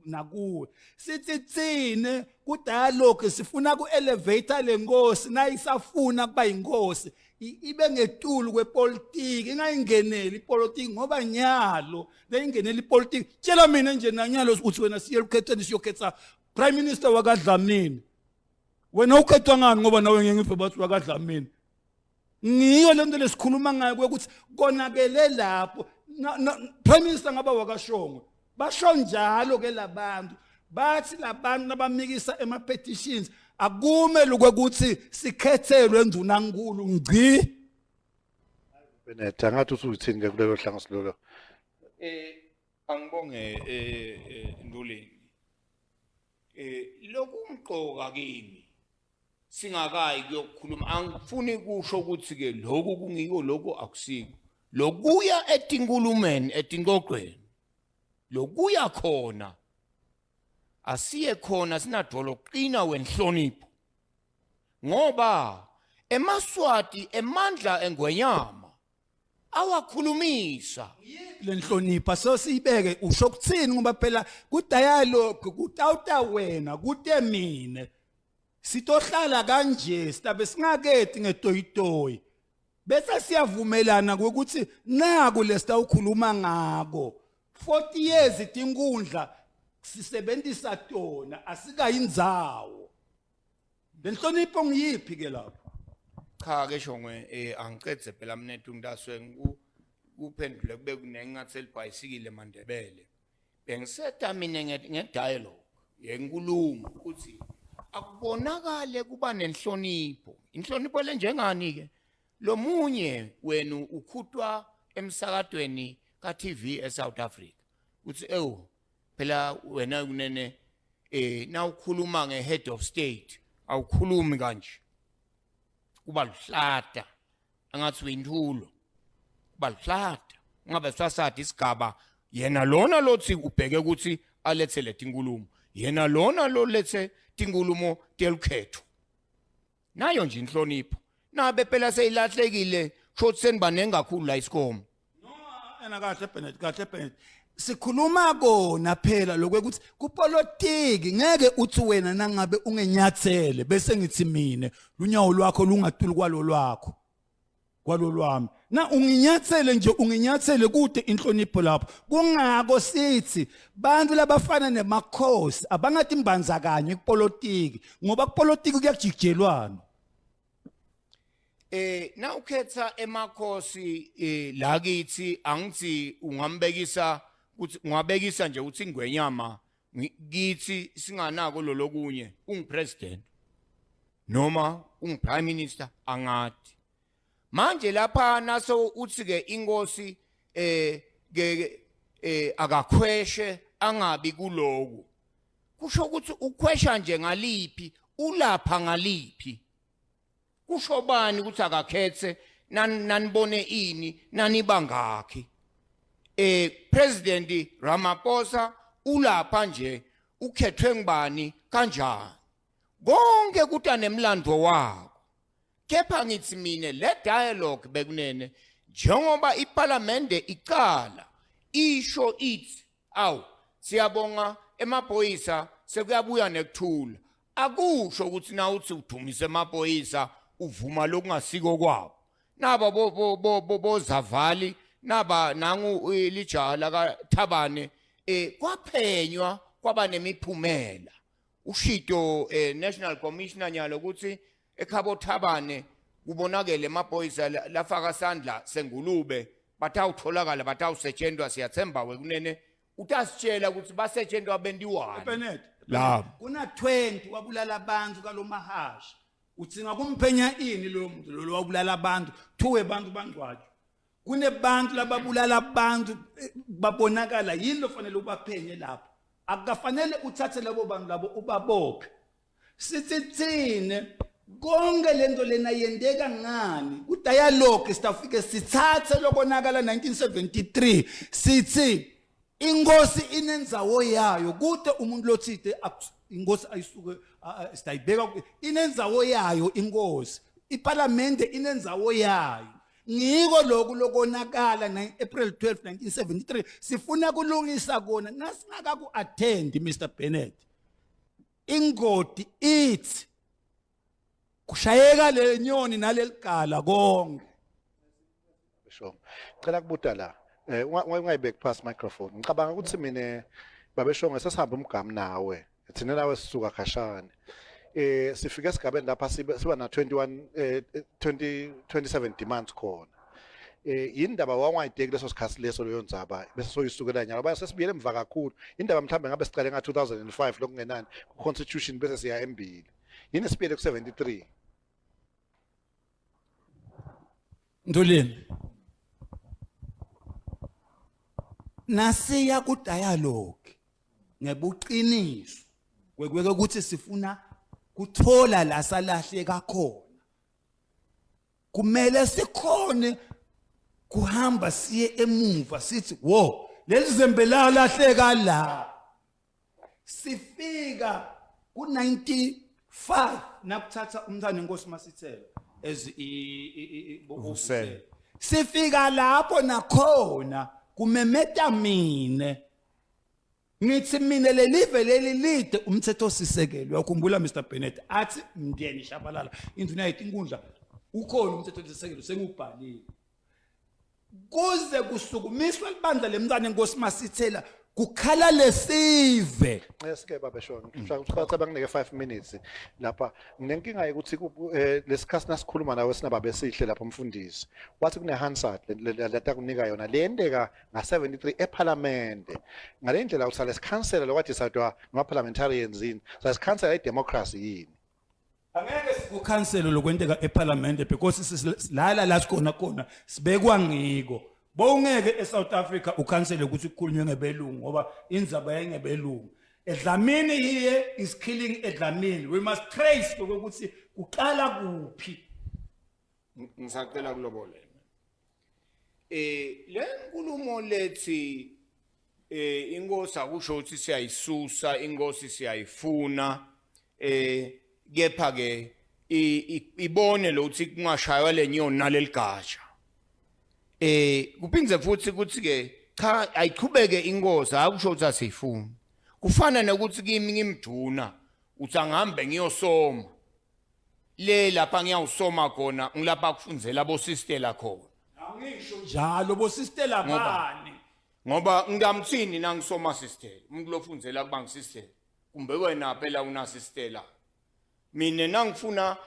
nakuwe sithi tsine ku dialogue sifuna ku elevator lenkosi nayisafuna kuba inkosi ibe ngetulu kwepolitiki ingayingeneli ipolitiki ngoba nyalo leyingeneli ipolitiki tshela mina nje nanyalo uthi wena siye ekhetheni siyokhetha Prime Minister wakadlamini wena ukhethwa ngani ngoba nawe ngiyife bathi wakadlamini ngiyo lento lesikhuluma ngayo ukuthi konakele lapho Prime Minister ngaba wakashongwe basho njalo ke labantu bathi labantu nabamikisa ema petitions akumele ukuthi sikhethelwe endunankulu ngci Bennett angathi usuthini ke kulelo hlangothi lolo angibonge Nduleni lokumqoka kimi singakayi kuyokukhuluma angifuni kusho ukuthi ke lokhu kungiko lokho akusiko lokuya etinkulumeni etinqoqweni lokuya khona asiye khona sinadolo qina wenhlonipho ngoba emaswati emandla engwenyama awakhulumisa lenhlonipha so siyibeke usho kuthini ngoba phela ku dialogue kutawuta wena kute mina sitohlala kanje silabe singaketi ngetoyitoyi bese siyavumelana ukuthi naku lesitawukhuluma ngako 40 years itinkundla sisebenzisa tona asikayindzawo lenhlonipho ngiyiphi ke lapho cha ke Shongwe angicede phela mnethu ngitaswe kuphendule kube kunengathi elibhayisikile eMandebele bengiseta mina ngedialogue yenkulumo ukuthi akubonakale kuba nenhlonipho inhlonipho lenjengani ke lo munye wena ukhutwa emsakadweni ka TV eSouth Africa uthi phela wena kunene na ukhuluma ngehead of state awukhulumi kanje kuba luhlata angathi uyinthulo kuba luhlata ngabe sasathi isigaba yena lona lothi ubheke ukuthi alethe letinkulumo yena lona lo lethe tinkulumo telukhetho nayo nje inhlonipho nabe phela seyilahlekile shothi senibanenge kakhulu la isikhomo no ena kahle Bennett sikhuluma kona phela lokuthi kupolitiki ngeke uthi wena nangabe ungenyathele bese ngithi mina lunyawo lwakho lungatuli kwalolwami na unginyathele kude inhlonipho lapho kungako sithi bantu labafana nemakhosi abangathi imbanzakanye kupolitiki ngoba kupolitiki kuyajijelwana na ukhetha emakhosi la kithi angithi ungambekisa ukuthi ungabekisa nje uthi ngwenyama kithi singanako lo lokunye ungipresident noma ungiprime minister angathi manje lapha naso uthi ke inkosi akakhweshe angabi kuloku kusho ukuthi ukhwesha nje ngaliphi ulapha ngaliphi kusho bani ukuthi akakhethe nanibone ini nanibangakhi President Ramaphosa ulapha nje ukhethwe ngibani kanjani konke kuta nemlando wakho kepha ngithi mina le dialogue bekunene njengoba iparlamente icala isho ithi awu siyabonga emaphoyisa sekuyabuya nekuthula akusho ukuthi na uthi udumise emaphoyisa uvuma lokungasiko kwabo naba bozavali naba nangu lijala kaThabane kwaphenywa kwaba nemiphumela ushito National Commissioner nyalo ukuthi ekhabo Thabane kubonakele emaphoyisa lafaka sandla sengulube batawutholakala batawusetshenzwa siyathemba wekunene utasitshela ukuthi basetshenzwa bendiwani Bennett la kuna 20 wabulala abantu kalomahasha utsinga kumphenya ini lo muntu lo wabulala abantu thuwe abantu bangcwatshe kunebantu lababulala abantu babonakala yini lo fanele ubaphenye lapho akufanele uthathe labo bantu labo ubabophe sithithine konke lento lena yendeka ngani ku dialogue sitafike sithathe lokonakala 1973 sithi inkosi inenzawo yayo kude umuntu lothide inkosi ayisuke sitayibeka inenzawo yayo inkosi iparlamente inenzawo yayo ngiko lokhu lokonakala April 12 1973 sifuna kulungisa kona nasingaka ku attend Mr Bennett ingodi ithi kushayeka le nyoni naleligala konke Sho cela kubuta la ungayibek past microphone ngicabanga ukuthi mina babeshonga sesihamba umgami nawe thina nawe sisuka khashane sifike esigabeni lapha siba na 27 demands khona indaba wangayideki leso sikhathi leso leyo ndzaba bese soyisukela nyalo baya sesibiyele emva kakhulu indaba mhlambe ngabe siqale nga 2005 lokungenani ku constitution bese siya embili yini sibiyele ku 73 Ndoleni nasiya ku dialogue ngebuqiniso kweke ukuthi sifuna kuthola la salahleka khona kumele sikhone kuhamba siye emuva sithi wo lelizembe la lahleka la sifika ku 95 nakuthatha umntana inkosi Masithela Vusele. sifika lapho nakhona kumemeta mine ngithi mina lelive leli lide umthetho sisekelo yakhumbula Mr Bennett athi mndeni shabalala induna yayithi inkundla ukhona umthetho sisekelo sengubhalile kuze kusukumiswa libandla lemntana inkosi Masithela kukhala lesive esike babeshona mhlawumbe banginike 5 minutes lapha nginenkinga ukuthi lesikhathi nasikhuluma nawe sinaba besihle lapha umfundisi wathi kune Hansard leta kunika yona lendeka nga73 eParliament ngale ndlela uthale sikhansela lokwathi sadwa ngama parliamentarians yini sasikhansela idemocracy yini angeke sikukhansela lokwenteka eParliament because silala la sikhona sibekwa ngiko bowungeke eSouth Africa ukhansele ukuthi kukhulunywe ngebelungu ngoba indzaba yengebelungu eDlamini here is killing eDlamini we must trace ukuthi kuqala kuphi ngisacela kulobolela le nkulumo lethi inkosi akusho ukuthi siyayisusa inkosi siyayifuna kepha ke ibone lo ukuthi kungashaywa lenyoni naleligasha kuphindze futhi ukuthi ke cha ayiqhubeke inkosi akusho ukuthi asifuni kufana nokuthi kimi ngimduna uthi angihambe ngiyosoma le lapha ngiyawusoma khona ngilapha kufundzela bo sister khona angisho njalo bo sister labani ngoba ngamthini nangisoma sister umuntu lofundzela kuba ngisister kumbe wena phela una sister la mina nangifuna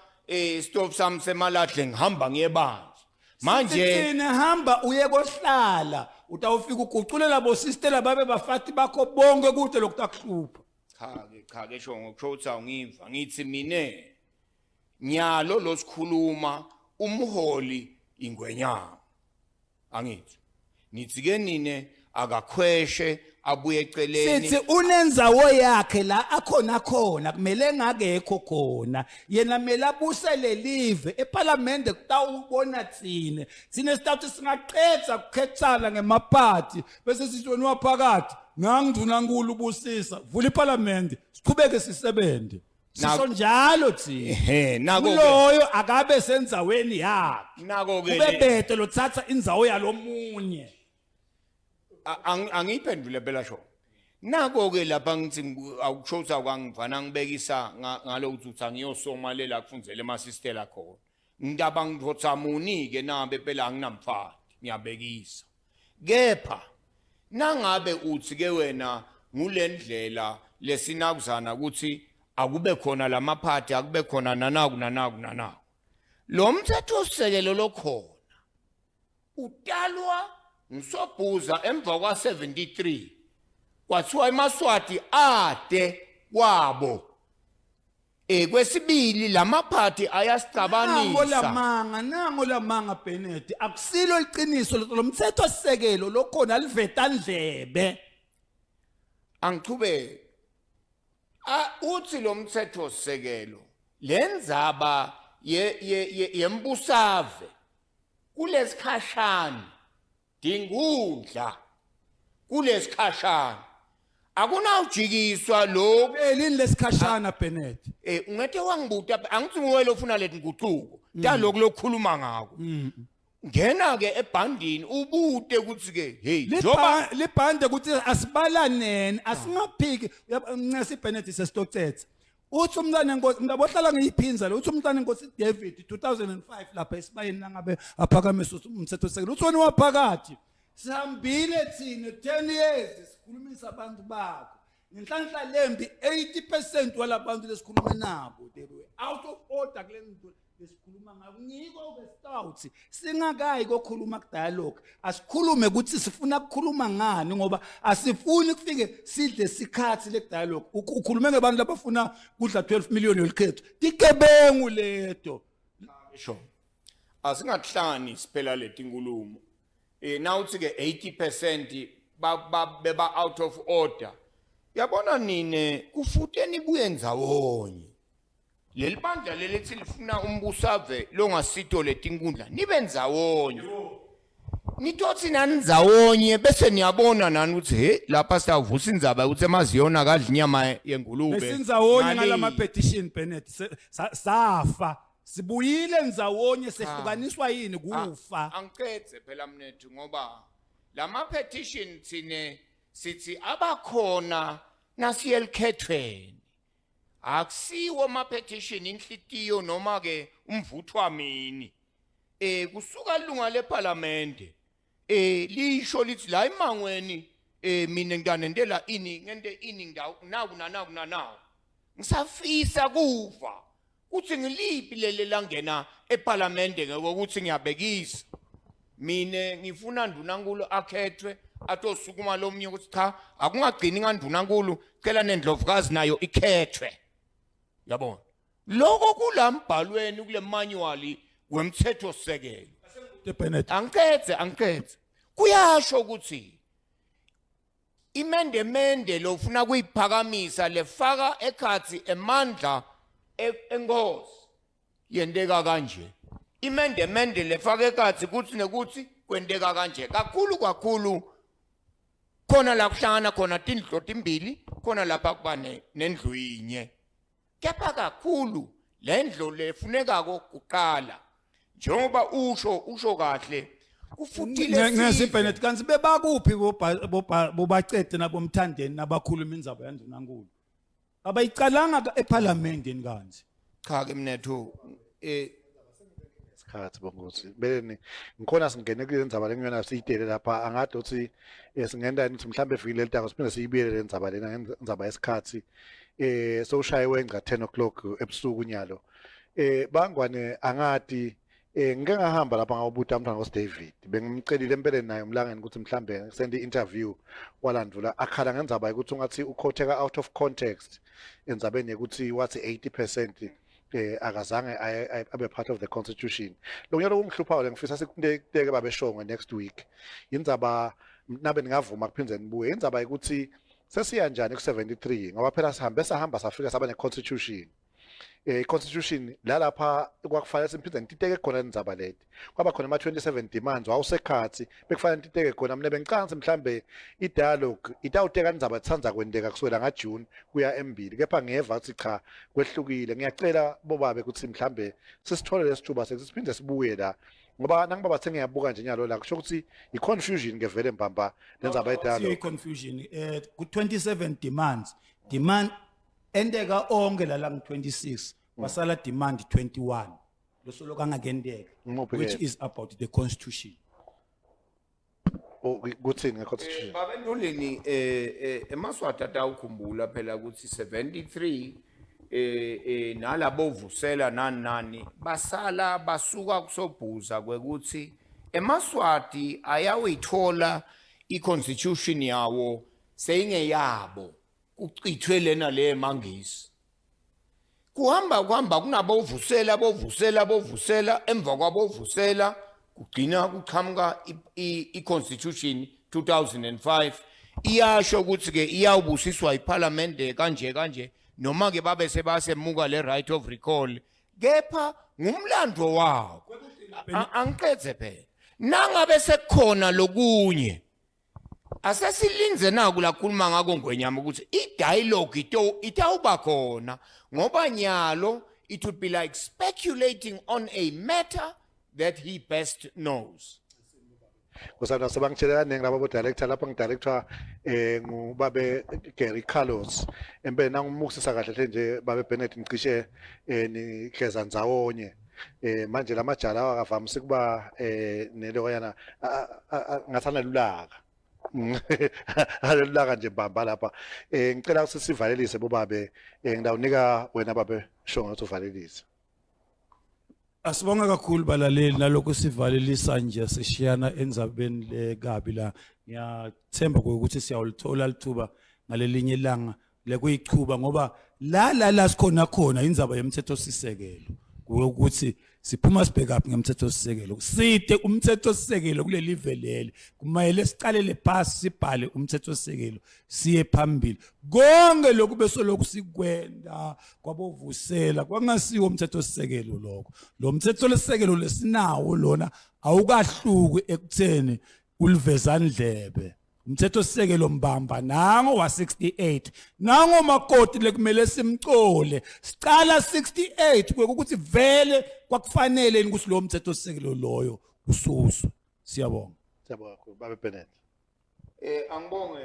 stop sami semalahle ngihamba ngiyebanje manje hamba uye kohlala utawufika uguculela bo sister babe bafati bakho bonke kude lokutakuhlupha cha ke Shongwe kusho ukuthi awungiva ngithi mine nyalo losikhuluma umholi ingwenyama angithi nithi ke nine akakhweshe abuye eceleni sithi unenzawo yakhe la akhona khona kumele ngakekho khona yena mela busele live eParliament kutawubona thine sithathu singaqedza kukhethana ngemaparty bese sitshoni waphakathi ngangiduna nkulu ubusisa vula iParliament siqhubeke sisebenze sisho njalo thina nako loyo akabe senzaweni yakhe nako ke ubebhethe lothatha indzawo yalomunye angiphendule phela sho nako ke lapha ngithi awukushoza kwangivana ngibekisa ngalokuthi uthi angiyosoma lela kufundzele emasistela khona ngidaba ngithotha muni ke nambe phela anginamfati ngiyabekisa kepha nangabe uthi ke wena ngulendlela lesinakuzana ukuthi akube khona lamaphathi akube khona nanaku lo mthetho sisekelo lokhona utalwa ngisobhuza emva kwa 73 kwathiwa eMaswati ade kwabo kwesibili lamaphathi ayasicabanisa nango lamanga Bennett akusilo iqiniso lomthetho sisekelo lokhona liveta ndlebe angichube uthi lo mthetho sisekelo lenzaba yembusave kulesikhashana dingudla kulesikhashana akunawujikiswa lo Belini lesikhashana Bennett. ungethe wangibuta angithi nguwe lofuna leti nguquko taloko lokukhuluma ngako ngena ke ebhandini ubute ukuthi ke hey njoba Libhande ukuthi asibalaneni asingaphiki ncesi Bennett sesitocethe. Uthi umntana enkosi ngabohlala ngiyiphinza lo uthi umntana enkosi David 2005 lapha esibayeni nangabe aphakamisa umthetho sekelo uthi wena waphakathi sihambile thina 10 years sikhulumisa abantu bakho ngenhlanhla lembi 80% walabantu lesikhuluma nabo they were out of order kule nto lesikhuluma ngako ngiko ke stouts singakayi kokhuluma ku dialogue asikhulume ukuthi sifuna ukukhuluma ngani ngoba asifuni kufike sidle sikhathi le dialogue ukhulume ngabantu labafuna kudla 12 million yolikhetho tikebengu leto sho asingahlani siphela leti inkulumo nawuthi ke 80% beba out of order yabona nine kufute nibuye ndzawonye leli bandla lelithi lifuna umbusave longasito letinkundla nibe ndzawonye nitothi nani ndzawonye bese niyabona nani ukuthi he lapha sitavusa indzaba ukuthi emaziyona kadla inyama yengulube besindzawonye ngalama petition Bennett safa sibuyile ndzawonye sehlukaniswa yini kufa angicethe phela mnethu ngoba lama petition thine sithi abakhona nasiyelikhethweni akusiwo ama petition inhlitiyo noma ke umvuthwa mini kusuka ilunga leParliamente lisho lithi la imangweni mina ngiyanendela ini ngente ini ndawo naku ngisafisa kufa uthi ngiliphi lele langena eParliamente ngokuthi ngiyabekisa mina ngifuna ndunankulu akhethwe atosukuma lomnye ukuthi cha akungagcini ngandunankulu cela nendlovukazi nayo ikhethwe yabona lokho kulambhalweni kule manual wemthetho sekelo Bennett angicethe kuyasho ukuthi imendemende lofuna kuyiphakamisa lefaka ekhathi emandla enkosi yendeka kanje imendemende lefaka ekhathi kuthi nekuthi kwendeka kanje kakhulu khona la kuhlangana khona tindlu timbili khona lapha kuba nendlu yinye kepha kakhulu lendlu lefunekako kuqala njengoba usho kahle kufutile ngesi Bennett kanti bebakuphi bobacede nabomthandeni nabakhuluma indzaba yandunankulu abayicalanga eParliament kanti cha ke mnethu isikhathi bongothi beleni ngikhona singene kule ndzaba lengiyona siyidele lapha angade uthi singenda nithi mhlambe efikile letako siphinde siyibiyele le ndzaba lena ndzaba yesikhathi sowushayiwe nga 10 o'clock ebusuku nyalo bangwane angadi ngike ngahamba lapha ngawubuta umntwana ngoSdavid bengimcelile empeleni naye umlangeni ukuthi mhlambe send i-interview walandula akhala ngendzaba ukuthi ungathi ukhoteka out of context endzabeni ukuthi wathi 80% akazange abe part of the constitution lokuyalo kungihluphayo ngifisa sikubeke babeshonga next week indzaba nabe ningavuma kuphindze nibuye indzaba ukuthi sesiya njani ku73 ngoba phela sahamba safika saba ne-constitution i-constitution lalapha kwakufanele simphindze ngititeke khona indzaba leti kwaba khona ama-27 demands wawusekhathi bekufanele ngititeke khona mina bengicansi mhlambe i-dialogue itawuteka indzaba tsanza kwendeka kusukela ngaJune kuya embili kepha ngeva ukuthi cha kwehlukile ngiyacela bobabe ukuthi mhlambe sisithole lesithuba sesiphinde sibuye la ngoba nangibaba sengiyabuka nje nyalo la kusho ukuthi i-confusion ngevele mbamba lenzaba ye-dialogue i-confusion ku-27 demand endeka onke la ngu-26 wasala demand 21 losolo kangakendeka which is about the constitution kuthini nge-constitution babentolini emaswati atawukhumbula phela ukuthi 73 nalabo vusela nani basala basuka kusobhuza kwekuthi emaswati ayawuyithola i-constitution yawo seyingeyabo kucithwe lena le emangisi kuhamba kunabovusela emva kwabovusela kugcina kuqhamuka i-constitution 2005 iyasho ukuthi ke iyawubusiswa iParliament kanje noma ke babe sebasemuka le right of recall kepha ngumlando wawo angicethe phela nangabe sekukhona lokunye asesilinze naku lakhuluma ngako ngwenyama ukuthi i-dialogue itawuba khona ngoba nyalo it would be like speculating on a matter that he best knows. Kusana sabangitshela kaningi laba bo director lapha ngidirector ngubabe Gary Carlos empela nangumukisisa kahle nje babe Bennett ngicishe nihleza ndzawonye manje lamajala akavamisa kuba neloyana ngathana lulaka alulaka nje bamba lapha ngicela ukuthi sivalelise bobabe ngidawunika wena babe Shongwe ukuthi uvalelise. Asibonga kakhulu balaleli nalokho sivalelisa nje sishiyana endzabeni lekabi la ngiyathemba ukuthi siyawulithola lithuba ngalelinye ilanga lekuyichuba ngoba la sikhona khona indzaba yemthetho sisekelo ukuthi siphuma sibheka up ngemthetho sisekelo side umthetho sisekelo kuleli velele kumayele siqalele phasi sibhale umthetho sisekelo siye phambili konke lokhu besolokhu sikwenda kwabovusela kwangasiwo umthetho sisekelo lokho lo mthetho lesisekelo lesinawo lona awukahluki ekutheni ulivezandlebe umthetho sisekelo mbamba nango wa 68 nango makoti lekumele simcole siqala 68 kwekuthi vele kwakufanele ukuthi lo mthetho sisekelo loyo ususwe. Siyabonga kakhulu babe Bennett. Angibonge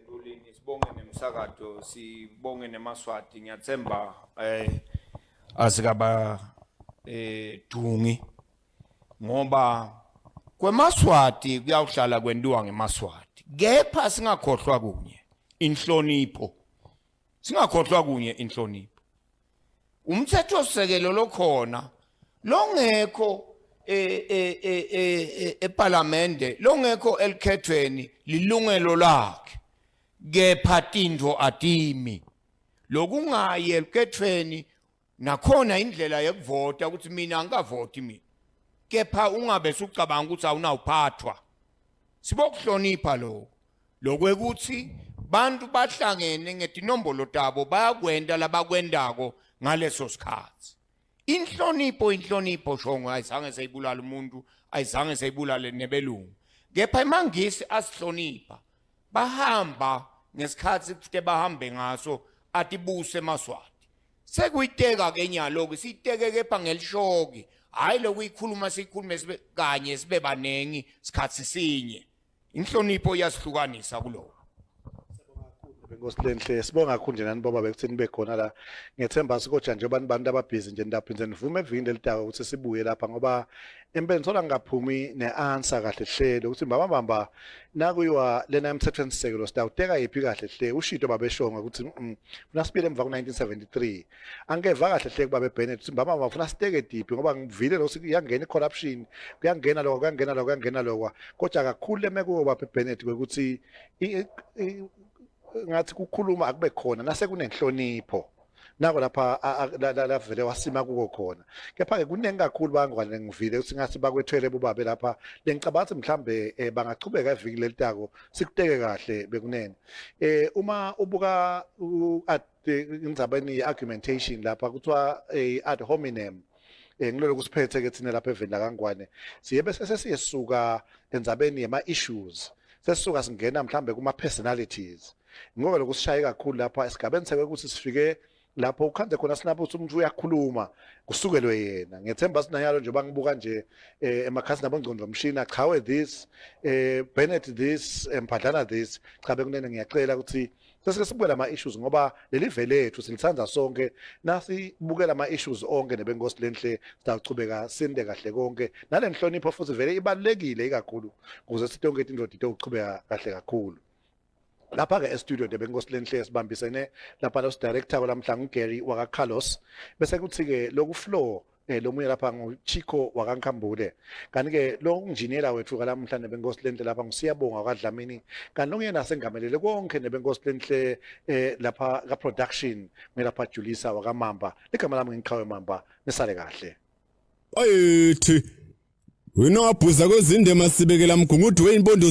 Ndulini, sibonge nemsakato, sibonge nemaswati. Ngiyathemba asikaba dungi ngoba kwemaswati kuyawuhlala kwendiwa ngemaswati kepha singakhohlwa kunye inhlonipho, singakhohlwa kunye inhlonipho. Umthetho sisekelo lokhona longekho eParliamente, longekho elikhethweni lilungelo lakhe kepha tindvo atimi lokungayi elikhethweni nakhona indlela yekuvota ukuthi mina angikavoti mina kepha ungabe sucabanga ukuthi awunawuphathwa. Sibokuhlonipha lokwekuthi bantu bahlangene ngetinombolo tabo bayakwenda labakwendako ngaleso sikhathi. Inhlonipho Shongwe ayizange sayibulala umuntu, ayizange sayibulale nebelungu. Kepha imangisi asihlonipha bahamba ngesikhathi kufanele bahambe ngaso atibuse emaswati. Sekuyiteka ke nyalo siteke kepha ngelishoki. Hayi lokuyikhuluma sikhulume sibe kanye sibe banengi sikhathi sinye. Inhlonipho iyasihlukanisa kuloko. Ngosilenhle sibonga kakhulu nje nani baba bekuthini bekhona la. Ngiyethemba sikoja nje abantu ababhizi nje ndaphinze nivume evini lelitaka ukuthi sibuye lapha ngoba empela ngithola ngaphumi neanswer kahle hlelo ukuthi mbabamba nakuyiwa lena emthethweni sisekelo sitawuteka yipi kahle hle ushito babe Shongwe ukuthi ufuna sibile emva ku1973 angeva kahle hle kubabe Bennett ukuthi mbabamba ufuna siteke deep ngoba ngivile lo siyangena icorruption kuyangena lokho kodwa kakhulu lemeko babe Bennett ukuthi ngathi kukhuluma akube khona nase kunenhlonipho nako lapha la vele wasima kuko khona kepha ke kuningi kakhulu bangwane ngivile ukuthi ngathi bakwethwele bobabe lapha lengicabanga mhlambe bangachubeka eviki lelitako sikuteke kahle bekunene uma ubuka indzabeni argumentation lapha kuthiwa ad hominem ngilolo kusiphethe ke thina lapha eveni lakangwane siye bese sesiyasuka endzabeni yema issues sesisuka singena mhlambe kuma personalities ngoba lokusishaya kakhulu lapha esigabeni sekwe ukuthi sifike lapho ukhanze khona sinapho ukuthi umuntu uyakhuluma kusukelwe yena. Ngethemba sinayalo nje bangibuka nje emakhasi nabo ngcondo mshini chawe this Bennett this Mphandlana this cha bekunene ngiyacela ukuthi sesike sibukela ama issues ngoba leli vele lethu silithanza sonke nasibukela ama issues onke nebenkosi lenhle sitawuchubeka sinde kahle konke nalenhlonipho futhi vele ibalekile kakhulu ukuze sitonke indodi itochubeka kahle kakhulu. Lapha ke e-studio nebenkosi lenhle sibambisene lapha lo director lamhla uGary waka Carlos bese kuthi ke loku floor lomunye lapha nguChico wakankhambule kanti ke lo engineer wethu kalamhla nebenkosi lenhle lapha ngisiyabonga kwaDlamini kanti lokuyena sengamelele konke nebenkosi lenhle lapha ka production ngelapha Julisa wakamamba igama lami ngiqhawe mamba nisale kahle ayithi wena wabhuza kwezindema sibekela mgungudu weinbondo